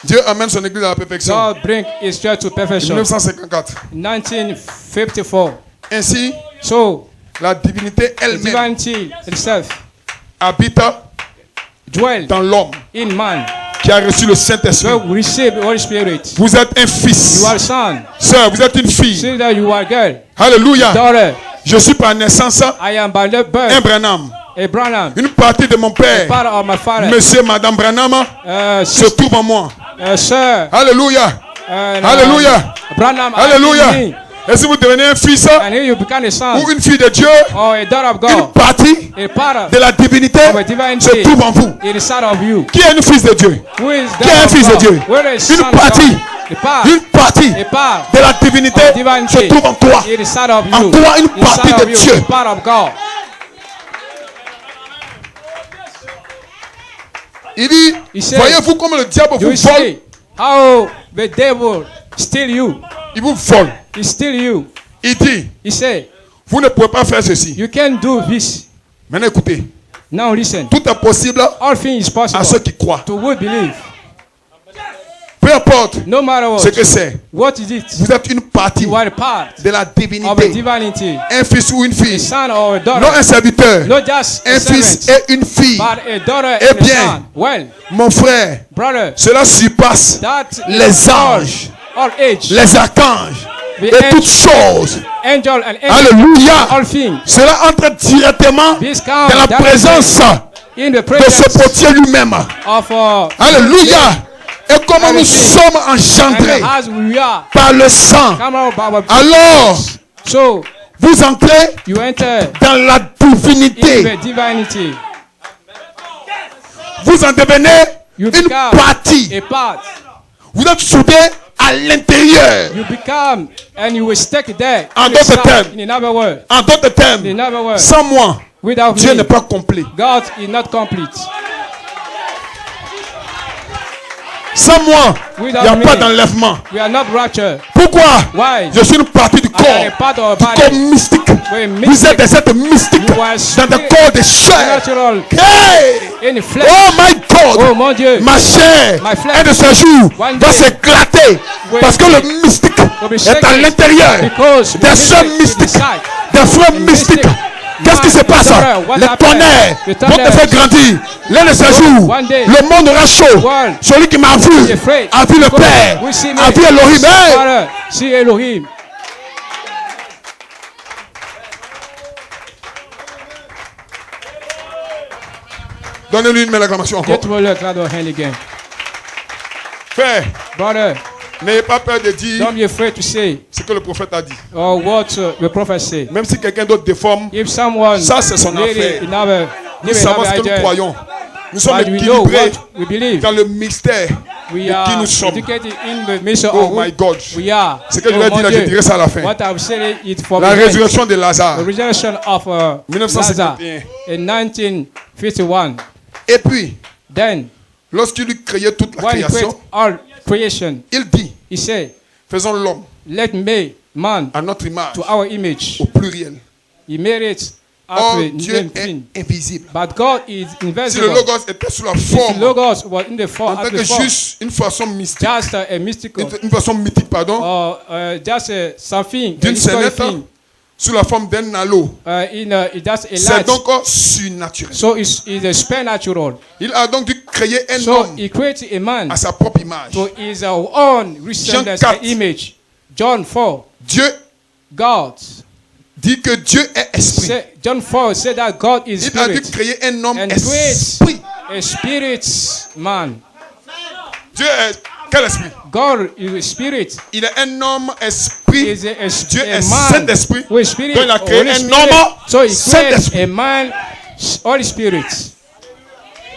Dieu amène son église à la perfection. God bring his church to perfection. 1954. 1954. Ainsi, So la divinité the elle-même divinity itself habite dwell dans l'homme in man. qui a reçu le Saint-Esprit. So we receive the Holy Spirit. Vous êtes un fils. You are son. Sœur, vous êtes une fille. See that you are girl. Alléluia. Daughter. Je suis par naissance I am by the un birth Branham. Abraham. Une partie de mon père, Father of my father. monsieur, madame Branham, se trouve en moi. Sir. Alléluia. Alléluia. Branham. Alléluia. Et si vous devenez un fils And here you become a son ou une fille de Dieu, or a daughter of une God. partie A part de la divinité of a divinity se trouve en vous. in the side of you. Qui est un fils de Dieu? Who is Qui est un that fils de of Dieu? God? Where is Une son of partie. God? The part. Une partie A part de la divinité of se divinity trouve en toi. in the side of En you. toi, une Inside partie of de you, Dieu. a part of God. Il dit, He said, voyez-vous comme le diable Do vous you vole? see how the devil steal you? Il vous vole. He steal you. Il dit, He said, vous ne pouvez pas faire ceci. you can't do this. Maintenant écoutez, Now listen. tout est possible All things is possible à ceux qui croient. to who believe. Peu importe No matter ce what. que c'est, What is it? vous êtes une partie You are a part de la of a divinité. divinity. Un fils ou une A fille, son or a daughter. non un serviteur, Not just a un fils servant, et une fille. but a daughter Eh and a bien, son. Well, Mon frère, brother, cela surpasse that les is anges, all age, les archanges the et toutes choses. angel and angel, Alléluia. all things. Cela entre directement This comes dans la directly présence in the de ce presence potier lui-même. of Alléluia. Et comment nous sommes and enchantés as we are, par le sang. come out by our Alors, so vous entrez you enter dans la in divinité. the divinity. Vous en devenez You une become partie. a part. Vous êtes soudés à l'intérieur. You become and you will stick there. En Inside, d'autres termes. in another word, En d'autres termes, in another word, sans moi, without Dieu me, n'est pas complet. God is not complete. Sans moi, il n'y a Without pas me, d'enlèvement. we are not raptured. Pourquoi? Why? Je suis une partie du I am a corps. part of Du our corps body. mystique. We're Vous mystic. êtes des êtres mystiques You are dans des spirit- corps de chair. Natural Hey! in the flesh. Oh my God! Oh mon Dieu. Ma chair, My flesh. un de ces jours, One va day s'éclater will parce que le mystique will be est à shaken l'intérieur. because Des sœurs mystic is mystiques, inside. des frères The mystiques mystic Qu'est-ce qui se passe? Le tonnerre vont te faire grandir. L'un de ces jours, le monde aura chaud. Celui qui m'a vu a vu le Père, a vu Elohim. Hey! See Elohim. Donnez-lui une belle acclamation encore. Get well, clap your hand again. Frère, Brother, n'ayez pas peur de dire don't be afraid to say ce que le prophète a dit. or what the prophet said. Même si quelqu'un d'autre déforme, If someone ça c'est son affaire. never Nous savons ce que nous croyons. Nous sommes but we know équilibrés what we believe. dans le mystère We de qui are nous sommes. educated in the mission Oh of who my God. we are. Ce que je Oh vais dire mon là, je Dieu. dirai ça à la fin. What I've said is for La the end. résurrection de Lazare. The resurrection of Lazarus 1951. in 1951. Et puis, Then, lorsqu'il eut créé toute la when he created création, all creation, il dit, he said, faisons l'homme let make man à notre image, to our image. au pluriel. He made it Or after Dieu name est thing. invisible. But God is Si le invisible. Logos était sous la If forme, Logos was in the en form, tant que juste une façon mystique, just a mystical, une façon mythique, pardon, or just something, d'une a historic scénette, thing, sous la forme d'un halo. just a C'est light. donc surnaturel. So it's a supernatural. Il a donc dû créer un So homme he created a man à sa propre image. to his own resemblance Jean and 4. image. John 4, Dieu God dit que Dieu est esprit. John 4 said that God is Il a dû spirit créer un homme and esprit. create a spirit man. Dieu est quel esprit? God is a spirit. Il est un homme esprit. Is a Dieu a est man Saint-Esprit. with spirit. Donc il a créé Holy un Spirit. homme So he created Saint-Esprit. a man, Holy Spirit.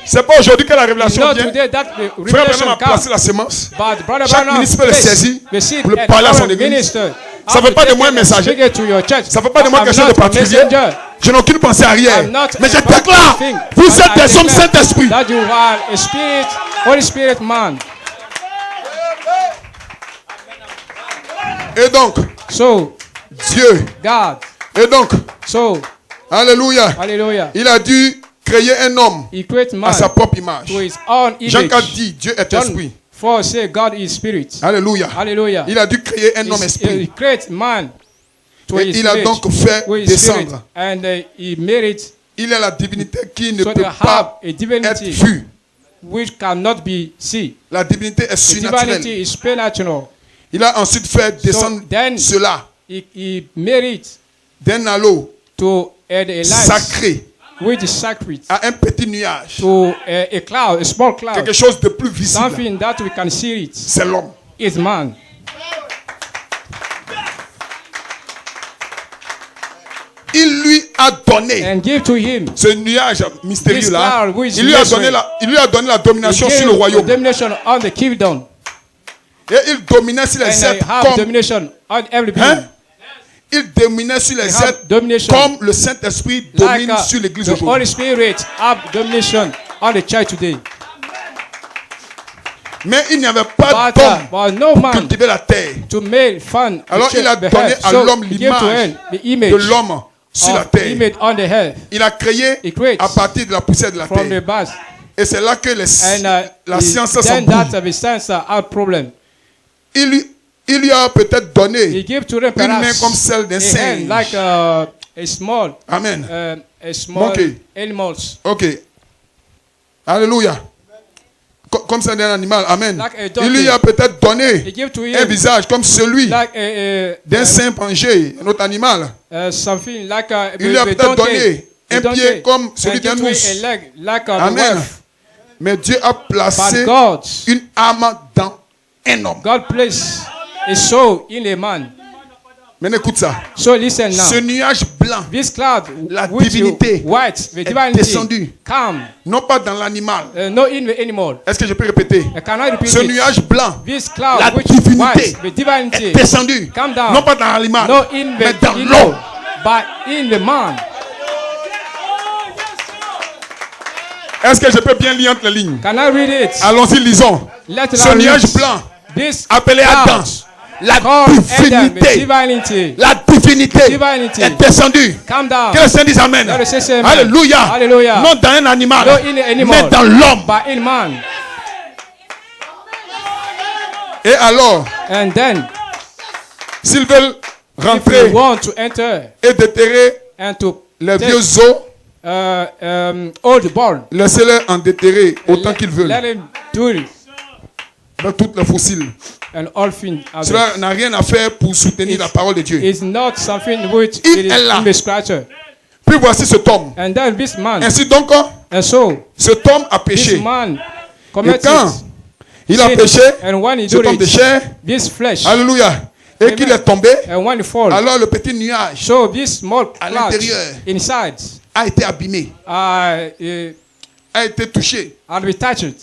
C'est pas aujourd'hui que la It's révélation not vient. today that the Frère revelation Branham a comes. placé la sémence. But Brother Chaque Branham ministre peut le saisir receive pour le and parler à son our église. minister. Ça ne fait pas de moi un messager. Speak it to your church. Ça ne fait pas de moi I'm quelque chose de not a particulier. messenger. Je n'ai aucune pensée arrière. I'm not Mais je a déclare, thing. vous But êtes I des hommes declare Saint-Esprit. that you are a spirit, Holy Spirit man. Et donc, So, Dieu. God. Et donc, So, alléluia. hallelujah. Il a dû créer un homme He created à man sa propre image. to his own image. Jean 4 dit, Dieu est John esprit. 4 say God is spirit. Alléluia. Hallelujah. Il a dû créer un homme He esprit. created man to Et his il a image, donc fait with his spirit. descendre. And he made it Il est la divinité qui ne so peut to have pas a être divinity vue. which cannot be seen. La divinité est The surnaturelle. divinity is supernatural. Il a ensuite fait descendre then- cela He made it d'un halo to add a light sacré which is sacred à un petit nuage. to a cloud, a small cloud, Quelque chose de plus visible. something that we can see it. C'est l'homme. Is man. Il lui a donné And give to him ce nuage mystérieux This là. cloud which Il lui a mystery. donné la domination He sur gave le royaume. domination on the kingdom. Et il dominait sur les And êtres have comme domination on every being. hein? Il dominait sur les They have êtres domination. comme le Saint-Esprit Like domine sur l'église the aujourd'hui. Holy Spirit have domination on the church today. Mais il n'y avait pas But, d'homme but no qui man cultivait la terre. to make fun. Alors il a donné à l'homme l'image the image de l'homme sur la of terre. image on the earth Il a créé He creates à partir de la poussière de la from the terre. base. Et c'est là que And la science then s'embrouille. that the science are problem. Il lui a peut-être He donné give to them une main perhaps comme celle d'un a hand singe. like a small Amen. a small Monkey. animals. Ok. Alléluia. Comme c'est un animal. Amen. Like a donkey. Il lui a peut-être He donné give to un him visage comme celui like d'un saint penché, un autre animal. something like a Il lui a peut-être donné un pied comme celui d'un ours. ours. A leg like a Amen. wolf. Mais Dieu a placé But God, une âme dans un homme. God placed a soul in a man. Maintenant écoute ça. So listen now. Ce nuage blanc, This cloud, la which divinité white, the est divinity, descendue. come, Non pas dans l'animal. no in the animal. Est-ce que je peux répéter? I cannot repeat Ce it. nuage blanc This cloud, la which divinité white, the divinity, est descendu. come down. Non pas dans l'animal, No in mais the dans animal, l'homme. but in the man. Est-ce que je peux bien lire entre les lignes? Can I read it? Allons-y, lisons. Let Ce us nuage read. blanc This appelé cloud Adam, la called Adam, the divinité, divinity, la divinité Divinity. est descendue. come down. Que le Saint dise Amen. Let us say amen. Alléluia. Hallelujah. Non dans un animal, No in the animal, mais dans l'homme. but in man. Et alors, And then, s'ils veulent if rentrer you want to enter et déterrer and to les vieux os, old bone. laissez-les en déterrer autant qu'ils veulent. Let him do it. Dans toutes les fossiles. And all things. Cela n'a rien à faire pour soutenir la parole de Dieu. It's not something which Il it is est là. in the scripture. Puis voici cet homme. And then this man. Ainsi donc, And so cet homme a péché. this man Et committed quand il a sin, péché, and when he cet do homme de it, chair, this flesh, alléluia, et qu'il est tombé, and when he fall, alors le petit nuage so this small à cloud l'intérieur inside a été abîmé, a été touché. are be touched.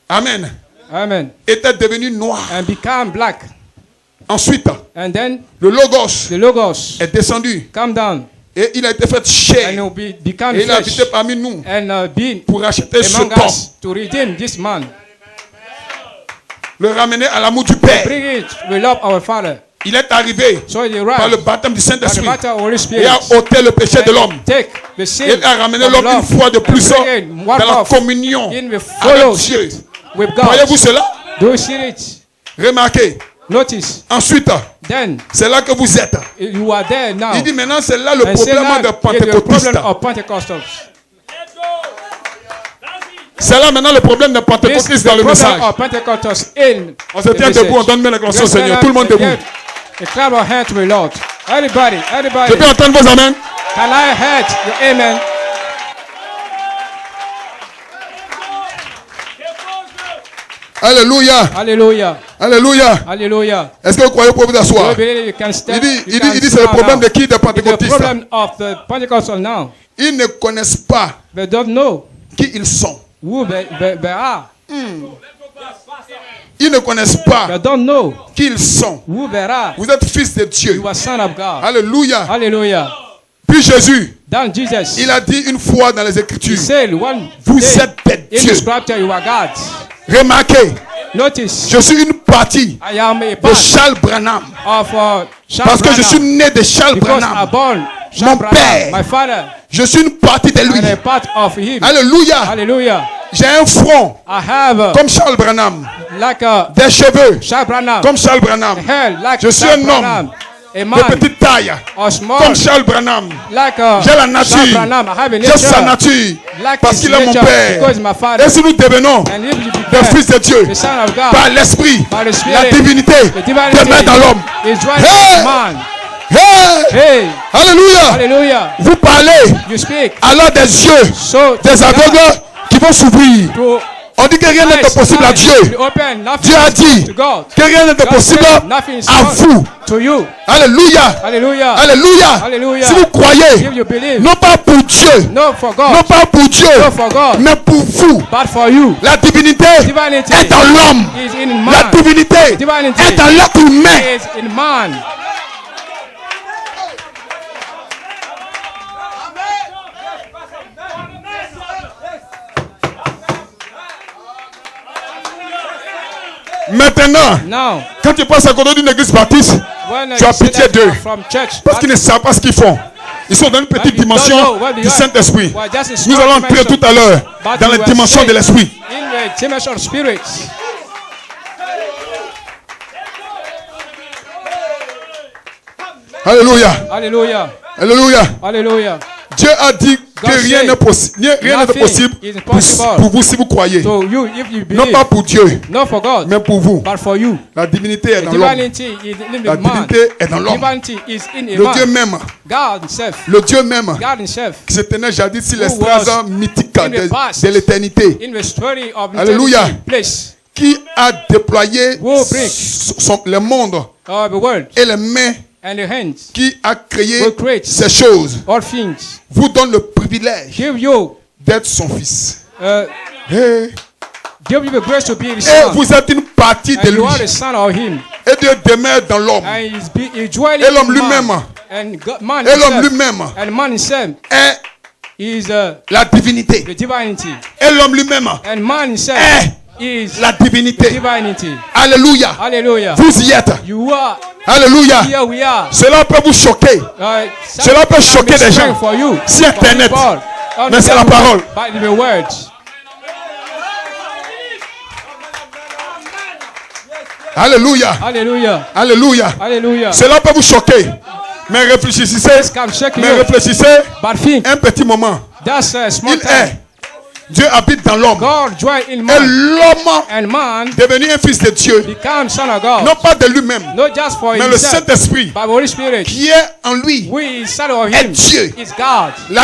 Amen. Amen. Était devenu noir. And become black. Ensuite, And then le logos the logos est descendu come down et il a été fait and chair. will become Et il a flesh habité parmi nous and be pour acheter ce among temps, us to redeem this man. le ramener à l'amour du Père. Bring it. We love our Father. Il est arrivé So he par le arrived baptême du by the Saint-Esprit matter of Holy et Spirit. a ôté le péché de l'homme. Take the sin Il a ramené from l'homme une love fois de and plus bring it dans one la off communion in the avec fellowship Dieu. with God. Voyez-vous cela? Do you see it? Remarquez. Notice. Ensuite, Then c'est là que vous êtes. you are there now. Il dit maintenant c'est là le And say problème de now is the Pentecôtistes. problem of Pentecostals. C'est là maintenant le problème de This Pentecôtistes is dans the le problem message. of Pentecostals in On se the tient debout, on message. donne bien l'acclamation au Just Seigneur. stand Tout le monde up debout. and give a clap of hands to the Lord. Everybody, everybody. Je peux entendre vos amens. Can I hear your amen? Alléluia. Hallelujah. Alléluia. Hallelujah. Est-ce que vous croyez que vous pouvez vous Do you asseoir? believe you can stand? Il dit c'est le problème de qui? Des It's the Pentecôtistes. problem of the Pentecostal now. Ils ne connaissent pas They don't know qui ils sont. who they are. Ils ne connaissent pas They don't know qui ils sont. who they are. Vous êtes fils de Dieu. You are son of God. Alléluia. Hallelujah. Puis Jésus, Then Jesus, il a dit une fois dans les he Écritures, said one vous day êtes des in dieux. the scripture you are God. Remarquez, Notice, je suis une partie I am a de part Charles Branham. of Charles Parce que je suis Branham. né de Charles Because I Branham. born Mon Charles père. Branham, my father, Je suis une partie de lui. and a part of him. Alléluia. Hallelujah. J'ai un front I have comme Charles Branham. like Des cheveux Charles Branham, comme Charles Branham. hair like Je suis Charles un homme Branham, a De man petite taille or small comme Charles Branham. like J'ai la Charles nature. Branham. I have a J'ai sa nature nature. like Parce his qu'il est mon nature père. because my father. Et si nous devenons And if you des become fils de Dieu, the son of God, par l'esprit, by the Spirit, la divinité the divinity demeure dans l'homme. is dwelling Hey! in man. Hey! Hey, Alléluia. hallelujah. Vous parlez You speak alors des yeux so des aveugles qui vont s'ouvrir. to On dit que rien n'est impossible à Dieu. open, nothing Dieu a dit to God. que rien n'est God impossible said nothing is à vous. to you. Alléluia. Hallelujah. Alléluia. Hallelujah. Si vous croyez, If you believe, non pas pour Dieu, no for God, non pas pour Dieu, no for God, mais pour vous. but for you. La divinité Divinity est dans l'homme. is in La man. divinité Divinity est dans l'être humain. is in man. Maintenant, Now, quand tu passes à côté d'une église baptiste, when tu as you say pitié that d'eux. from church, Parce qu'ils ne savent pas ce qu'ils font. Ils sont dans une petite dimension du Saint-Esprit. Nous allons entrer tout à l'heure dans la dimension de l'Esprit. in the dimension of spirits. Alléluia. Hallelujah. Alléluia. Hallelujah. Dieu a dit que God rien said, n'est possible. Rien n'est nothing possible is impossible. pour vous si vous croyez. So you, if you Non believe, pas pour Dieu, not for God, mais pour vous. but for you. La divinité est The dans l'homme. divinity is in La the man. divinité est dans l'homme. Divinity is in a Le Dieu man. même, God himself. le Dieu même God himself. qui se tenait jadis sur les Who strases was mythiques in the past. de l'éternité, In the story of Hallelujah. eternity place. qui a déployé Who bring le monde the world et les mains, and the hands, qui a créé Who creates ces choses, all things. vous donne le privilège Give you, d'être son fils. uh, Et give you the grace to be his et son. vous êtes une partie de And lui. you are the son of him. Et Dieu demeure dans l'homme. And he's dwelling Et l'homme in lui-même. man. And God, man Et l'homme himself. lui-même And man himself est is la divinité. the divinity. Et l'homme lui-même And man himself is la the divinité. divinity. Alléluia. Hallelujah. Vous y êtes. You are. Alléluia. Here we are. Cela peut vous choquer. Cela peut choquer des gens. For you. Si Internet. For Mais c'est la parole. By the words. Alléluia. Hallelujah. Alléluia. Hallelujah. Cela peut vous choquer. Mais réfléchissez. This can shake Mais you. réfléchissez. But think, Un petit moment. that's a small Il time. est. Dieu habite dans l'homme. God dwell in Et man. l'homme And man devenu un fils de Dieu. become son of God. Non pas de lui-même. Not just for Mais le himself. Saint-Esprit But the Holy Spirit. qui est en lui. Who is inside of est him. Dieu. Is God. Le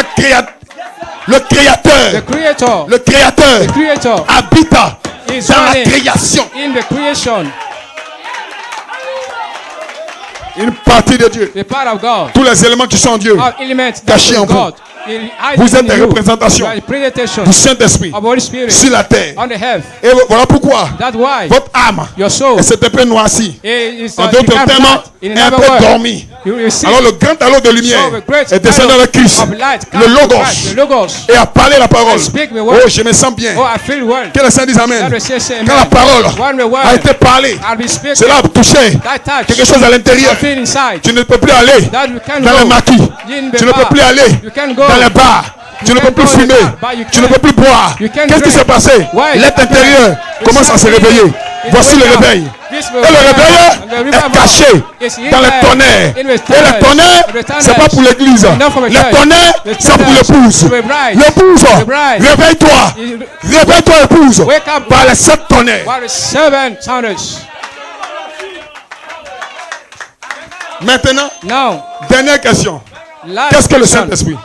The créateur. creator. Le créateur The creator habite is dans la dwelling création. in the creation. Une partie de Dieu. The part of God. Tous les éléments qui sont en Dieu. All elements Cachés en that vous. God. Vous êtes des représentations You are a presentation du Saint-Esprit of the Holy Spirit sur la terre. on the heaven. Et voilà pourquoi That's why votre âme your soul est un peu noircie. is En d'autres become termes, light. In est un another peu word, dormi. you see Alors le grand talon de lumière so the great est descendu dans le Christ. of light Le comes to Logos. Christ, the Logos. Et a parlé la parole. I speak the word. Oh, je me sens bien. Oh, I feel well. Que les saints disent Amen. That we say amen. Quand la parole When the word a été parlée, I'll be speaking, cela a touché that touch, quelque chose à l'intérieur. I feel inside. Tu ne peux plus aller That you can dans go les maquis. in the Tu ne peux bar. plus aller You can go. dans les bars. Tu ne can peux plus go in the fumer. bar, but you Tu ne can- peux plus boire. you can Qu'est-ce qui drink. s'est passé? Why? L'être intérieur commence à se réveiller. Voici le réveil. Et le réveil est caché dans les tonnerres. Et le tonnerre, c'est pas pour l'église. Le tonnerre, c'est pour l'épouse. L'épouse, réveille-toi. Réveille-toi, épouse. Wake up. Par les 7 tonnerres. What is 7 thunders? Maintenant, Now, dernière question. last Qu'est-ce que le question. Saint-Esprit?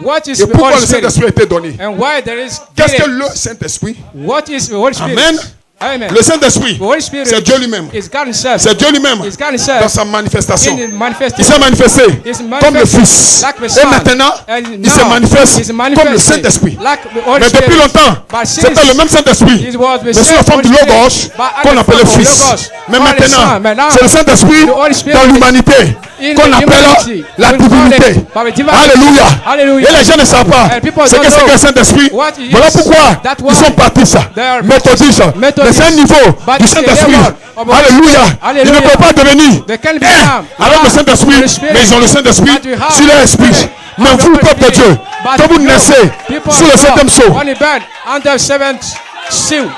What is Et the pourquoi Holy le Spirit? Saint-Esprit a été donné? And why there is Qu'est-ce que given? le Saint-Esprit? What is the Holy Spirit? Amen. Amen. Le Saint-Esprit, The Holy Spirit c'est Dieu lui-même. is God himself. C'est Dieu lui-même Is God dans himself sa manifestation. in the Il manifestation. s'est manifesté Is comme le manifested Fils. like the Et Son. maintenant, And il se now manifeste is comme manifested le Saint-Esprit. like the Holy Mais depuis Spirit. longtemps, But since c'était le même Saint-Esprit. it was the Mais sous same la forme du Holy Spirit, Logos but under qu'on the appelle le form of Fils. Logos, Mais called the Son. maintenant, Maintenant, c'est le Saint-Esprit the Holy Spirit dans l'humanité in qu'on the appelle humanity, la we call divinité. it by the divinity. Alléluia. Hallelujah. Et les gens ne savent pas And people ce que don't c'est que know le Saint-Esprit. what it Voilà is. pourquoi That's ils sont why baptistes, they are méthodistes. Mais c'est un niveau But du it's a Saint-Esprit. level of the Alléluia. Spirit. Ils ne Hallelujah. peuvent pas devenir They can un become avec le one Saint-Esprit, with the Spirit. mais ils ont le Saint-Esprit But you have sur leur the esprit. Spirit. Mais Have vous, the peuple de Spirit. Dieu, But quand vous you, naissez people sous le of God, septième sceau, only burn under the 7th seal.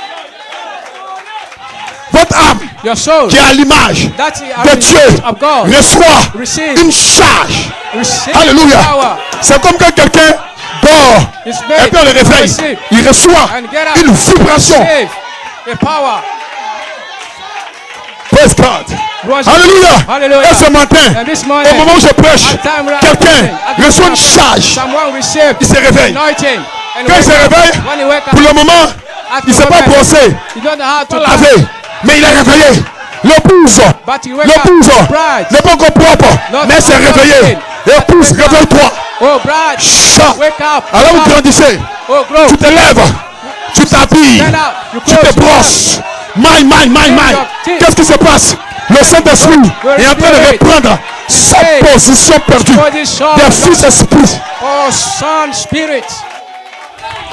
votre âme Your soul qui est à l'image that is de Dieu of God reçoit receive une charge. receive Alléluia. power. C'est comme quand quelqu'un dort It's et made puis on le réveille. receive Il reçoit and get up. une vibration. Receive a power. Praise God. Worship. Alléluia. Hallelujah. Et ce matin, And this morning, au moment où je prêche, at time we are quelqu'un preaching, at reçoit une time, charge. someone receive Il se réveille. anointing. And Quand il wake se up. réveille, When he wake up, pour le moment, at il ne the s'est pas moment, brossé, you don't know how to pas lavé, mais il est réveillé. L'épouse, But you wake l'épouse up, bride. n'est pas encore propre, Not mais c'est not réveillé. clean. Épouse, Wake up. réveille-toi. Oh, bride, Chut. wake up. Alors vous grandissez, Oh, grow. tu te lèves, tu t'habilles, Stand up. You tu te close. brosses. My. Qu'est-ce qui se passe? Le Saint-Esprit est en train de reprendre sa position perdue Position. des fils esprits. Oh, son, spirit.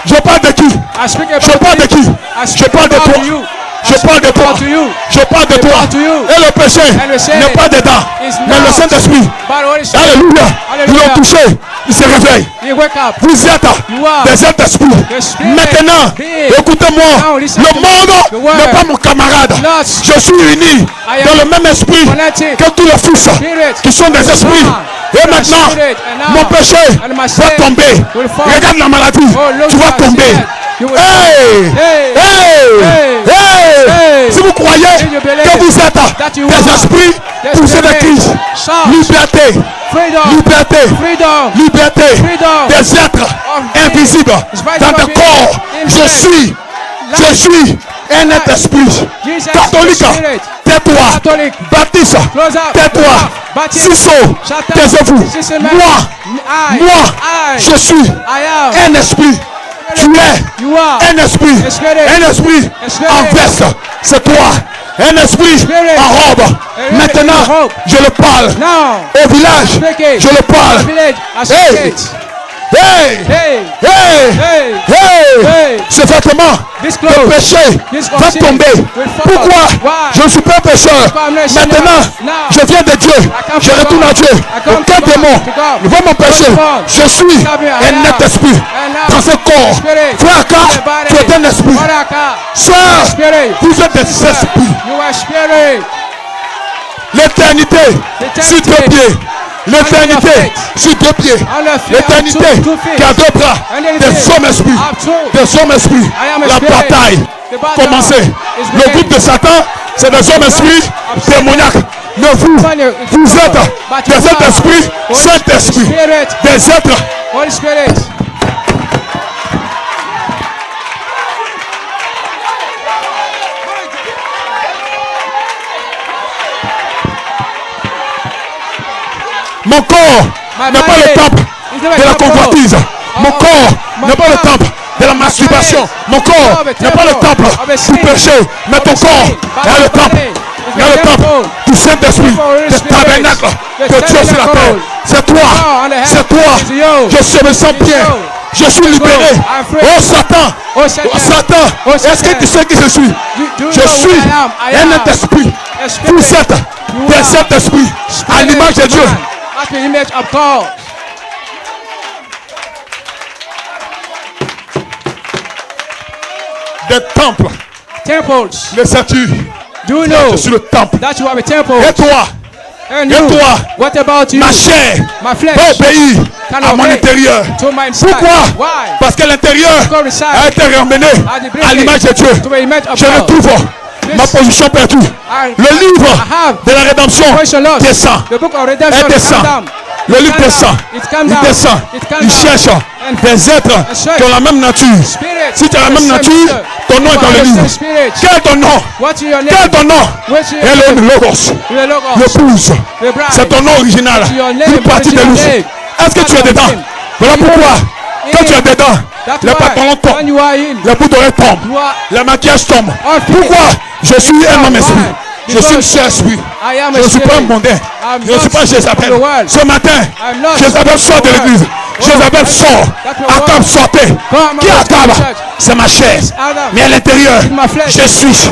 Je parle de qui? I speak about Je parle de qui? I Je speak parle de about toi. you. Je parle de toi. about you. Je parle de toi. about you. Et le péché And the sin n'est pas dedans. is Mais le not. Saint-Esprit, But Holy Spirit, alléluia, ils Hallelujah. l'ont touché. Il se réveille. you wake up. Vous êtes You are des êtres esprits. the Spirit Maintenant, being. écoutez-moi. Now listen Le to monde the word. n'est pas mon camarade. Not. Je suis uni I dans am le même esprit connected. que tous les fils Spirit. qui sont des esprits. Et The maintenant, Spirit. And now, mon péché and my va sin tomber. will fall. Regarde la maladie. Oh, look Tu vas at tomber. sin. You will Hey! Hey! Hey! Hey! Hey! Hey! Si vous croyez If you believe que vous êtes that you des are esprits the poussés de Spirit, Christ, shout. liberté, Freedom. liberté, Freedom. liberté Freedom. des êtres Of invisibles Spirit dans of des being corps. in Je suis un être esprit. Jesus Catholique, Spirit. tais-toi. Catholic. Baptiste, Close up. tais-toi. Baptiste. Ciseaux, Shut up. taisez-vous. Cicero. Moi, I. je suis I am. un esprit. Tu es You are. un esprit. Spirit. Un esprit Spirit. en veste. C'est toi. Un esprit Spirit. en robe. Spirit Maintenant, in robe. je le parle. Now. Au village, Speak it. je le parle. Village. I speak Hey. it. Hey! Hey. Hey! Hey. Hey! Hey. Ce vêtement This de clothes. péché This va clothes tomber. will fall. Pourquoi? Why? Je ne suis pas pécheur. I'm not a sinner. Maintenant, Now. je viens de Dieu. come Je to retourne God. à Dieu. I come Aucun to God, démon to God. ne va m'empêcher. God. Je suis Come here, I un am. net esprit And now, dans ce corps. Spirit. Frère Car, The body. tu es un esprit. Baraka. Soeur, Spirit. vous êtes des esprits. You are spirit. L'éternité L'éternité. sur tes pieds. L'éternité sur deux pieds. L'éternité qui a deux bras. Des hommes esprits. Des hommes esprits. La bataille commencée. Le groupe de Satan, c'est des hommes esprits démoniaques. Mais vous êtes des êtres esprits, Saint-Esprit. Des êtres. Holy Spirit. Mon corps n'est pas le temple de la convoitise. Mon corps n'est pas le temple de la masturbation. Mon corps n'est pas le temple du péché. Mais ton corps est le temple. Il y a le temple du Saint-Esprit, le tabernacle de Dieu sur la terre. C'est toi, c'est toi. Je me sens bien. Je suis libéré. Oh Satan, oh Satan, est-ce que tu sais qui je suis? Je suis un esprit. Vous êtes des Saint-Esprit à l'image de Dieu. At the image of God. Des temples. Temples. Les statues. Do you know je suis le temple. That you have a temple? Et toi? And et you? toi? What about you? Ma chair My flesh. va obéir à mon intérieur. To my inside. Pourquoi? Why? Parce que l'intérieur a été ramené à l'image de Dieu. Je retrouve ma position perdue. Le livre de la rédemption descend. Elle descend. Le livre descend. Il descend. Il cherche des êtres qui ont la même nature. Si tu as la même nature, ton nom est dans le livre. Quel est ton nom? Quel est ton nom? Et le Logos. L'épouse. C'est ton nom original. Une partie de lui. Est-ce que tu es dedans? Voilà pourquoi. Quand tu es dedans, les pantalons tombent, les bouts d'oreilles tombent, le maquillage tombe. Pourquoi? Je suis un homme esprit. Je suis une sœur esprit. Je ne suis pas un mondain. Je ne suis pas Jézabel. Ce matin, Jézabel sort de l'église. Jézabel sort. Akab sortait. Qui Akab? C'est ma chair. Mais à l'intérieur, je suis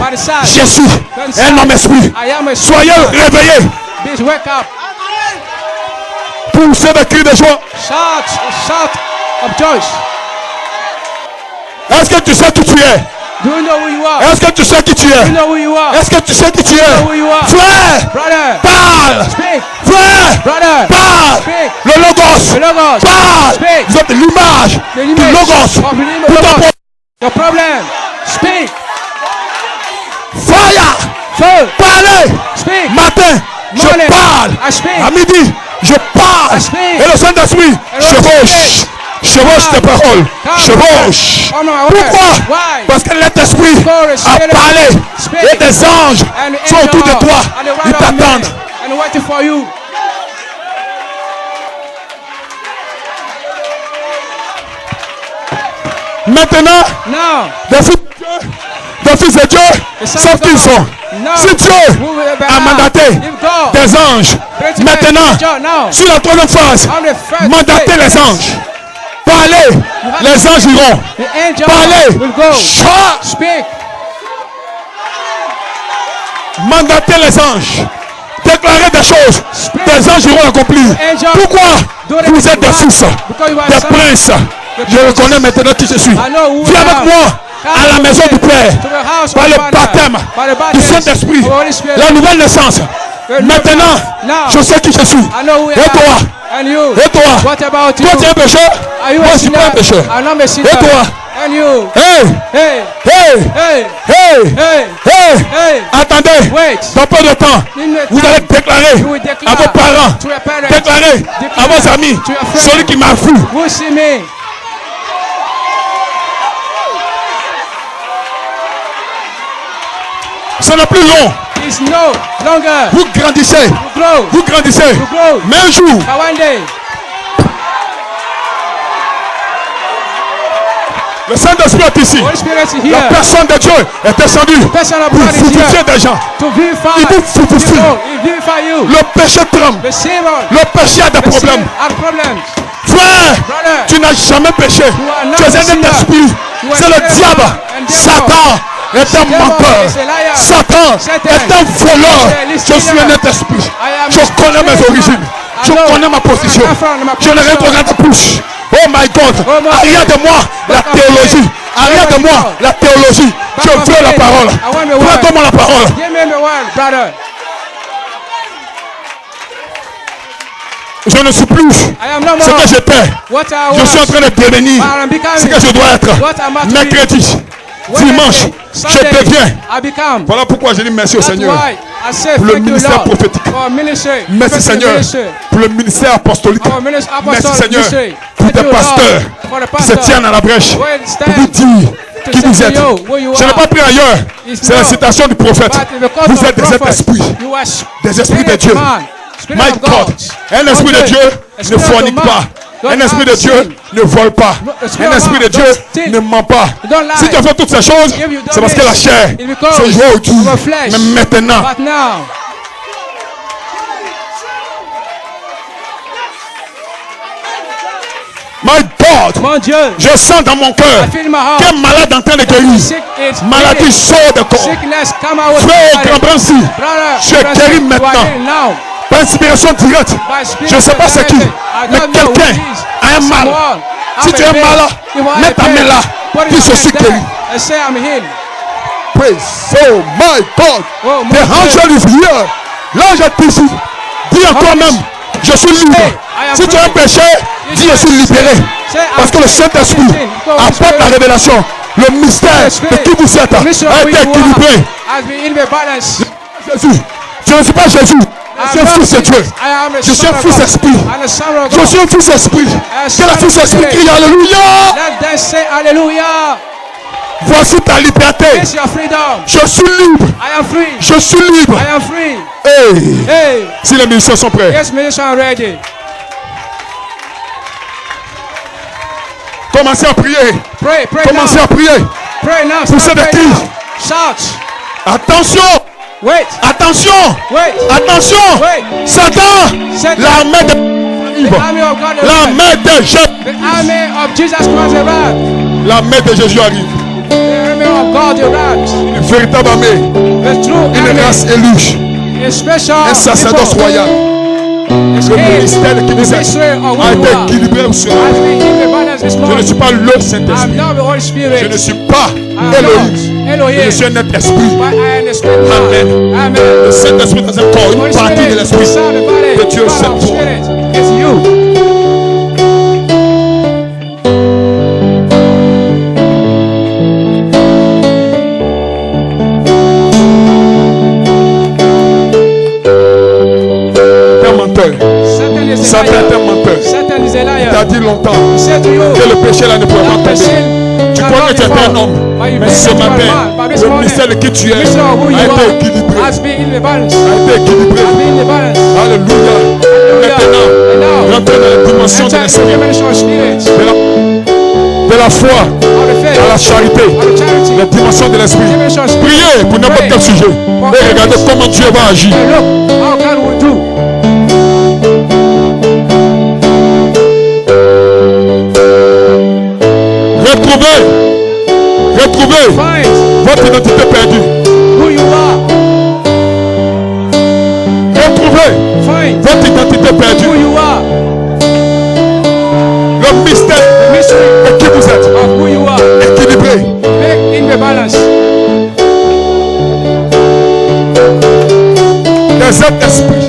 un homme esprit. Soyez réveillés. Poussez des cris de joie. Shout of joy. Est-ce que tu sais qui tu es? Do you know who you are? Est-ce que tu sais qui tu es? Do you know who you are? Est-ce que tu sais qui tu es? know who you are? Frère, Brother, parle. speak. Frère, Brother, parle. speak. Le Logos, The Logos, parle. speak. Vous êtes l'image The du image Logos. of the image Tout of en Logos. Your problem, speak. Fire, Fire, parlez. speak. Matin, je Morning, parle. I speak. À midi, je parle. I speak. Et le Saint-Esprit chevauche. Chevauche tes paroles. Chevauche. Pourquoi? Parce que l'Esprit a parlé. Et des anges sont autour de toi. Ils t'attendent. And waiting for you. Maintenant, Now, les fils de Dieu savent qui ils sont. Si Dieu a mandaté des anges, maintenant, sur la troisième phase, mandatez les anges. Parlez, les anges iront. Parlez, chant. speak. Mandatez les anges. Déclarez des choses. Des anges iront accomplir. Pourquoi? Vous êtes des fils, des princes. Je reconnais maintenant qui je suis. Viens avec moi à la maison du Père par le baptême du Saint-Esprit, la nouvelle naissance. Maintenant, je sais qui je suis. Et toi? Et toi? Toi, tu es un pécheur? Moi, je suis pas un pécheur. Et toi? Hey! Attendez, dans peu de temps, vous allez déclarer à vos parents, déclarer à vos amis, celui qui m'a vu. Ce n'est plus long. It's no longer. Vous grandissez. Vous grandissez. Mais un jour, le Saint-Esprit est ici. La personne de Dieu est descendue pour vivifier des gens. Il vous vivifie. Le péché tremble. Le péché a des problèmes. Frère, tu n'as jamais péché. Tu es un esprit. C'est le diable. Satan est un menteur. Satan est un voleur. Je suis un esprit. Je connais mes origines. Je connais ma position. Je ne regarde plus. Oh my God. Arrière de moi la théologie. Arrière de moi la théologie. Je veux la parole. Prends-moi la parole. Je ne suis plus ce que j'étais. Je suis en train de devenir ce que je dois être. Mercredi, dimanche, je deviens. Voilà pourquoi je dis merci au Seigneur pour le ministère prophétique. Merci Seigneur pour le ministère apostolique. Merci Seigneur pour tes pasteurs qui se tiennent à la brèche pour vous dire qui vous êtes. Je n'ai pas pris ailleurs. C'est la citation du prophète. Vous êtes des esprits. Des esprits de Dieu. My God. Un esprit de Dieu ne fornique pas. Un esprit de Dieu ne vole pas. Un esprit de Dieu ne ment pas. Si tu as fait toutes ces choses, c'est parce que la chair se joue autour. Mais maintenant, my God, mon Dieu, je sens dans mon cœur qu'un malade en train de guérir. Maladie sort de corps. Frère grand Brancy, je guéris maintenant. Par inspiration directe. Je ne sais pas c'est qui, mais quelqu'un a un mal. Si tu es malade, mets ta main là. Dis je suis guéri. Praise, oh my God. The angel is here. L'ange est ici. Dis encore même, je suis libre. Si tu as un péché, dis je suis libéré. Parce que le Saint-Esprit apporte la révélation. Le mystère de qui vous êtes a été équilibré. Jésus, je ne suis pas Jésus. Je suis un fils de Dieu. Je suis un fils d'esprit. Je suis un fils d'esprit. Que la fils d'esprit crie Alléluia. Voici ta liberté. Je suis libre. Je suis libre. Hey. Si les musiciens sont prêts. Commencez à prier. Commencez à prier. Poussez des cris. Attention. Attention. Attention. Satan. L'armée de l'armée de Jésus arrive. Une véritable armée. Une race élue. Un sacerdoce royal. Le ministère qui vous êtes a été équilibré sur la vie. Je ne suis pas le Saint-Esprit. Je ne suis pas Elohim. Je suis un être esprit. Amen. Le Saint-Esprit dans un corps, une partie de l'esprit de Dieu, c'est toi. Satan est un menteur. Il t'a dit longtemps que le péché là ne pourrait pas tomber. Tu crois que tu es un homme, mais ce matin, le mystère de qui tu es a été équilibré. Alléluia. Maintenant, rentre dans la dimension de l'esprit, de la foi, à la charité, la dimension de l'esprit. Priez pour n'importe quel sujet. Et regardez comment Dieu va agir. Retrouvez votre identité perdue. Retrouvez votre identité perdue. Le mystère de qui vous êtes. Équilibré. Des êtres esprits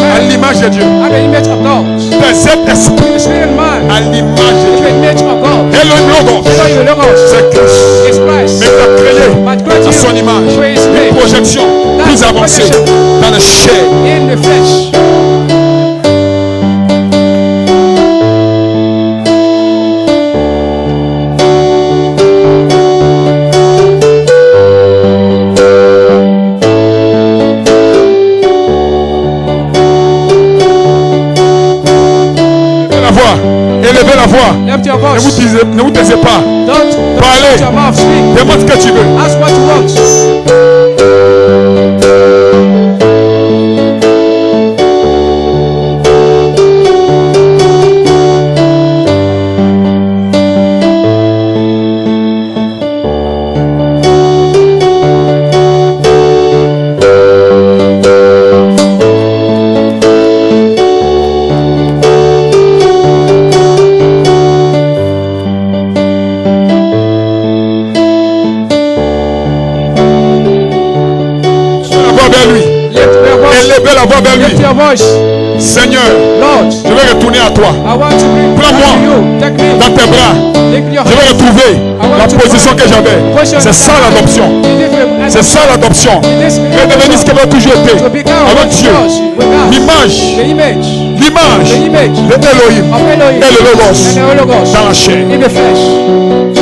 à l'image de Dieu. Des êtres esprits à l'image de Dieu. Elohim Logos, c'est Christ. Mais il a créé à son image une projection plus avancée dans le chair. Élevez la voix. Ne vous taisez pas. Parlez. Demande ce que tu veux. Seigneur, Lord, je vais retourner à toi. I want to bring back Prends-moi to you. Take me. dans tes bras. Take your Je vais hand. retrouver la position que j'avais. C'est ça l'adoption. C'est ça l'adoption. Redevenir ce qu'elle a toujours été. Avec Dieu. L'image. The image de Elohim of Elohim et le Logos and the Logos dans la chair. in the flesh.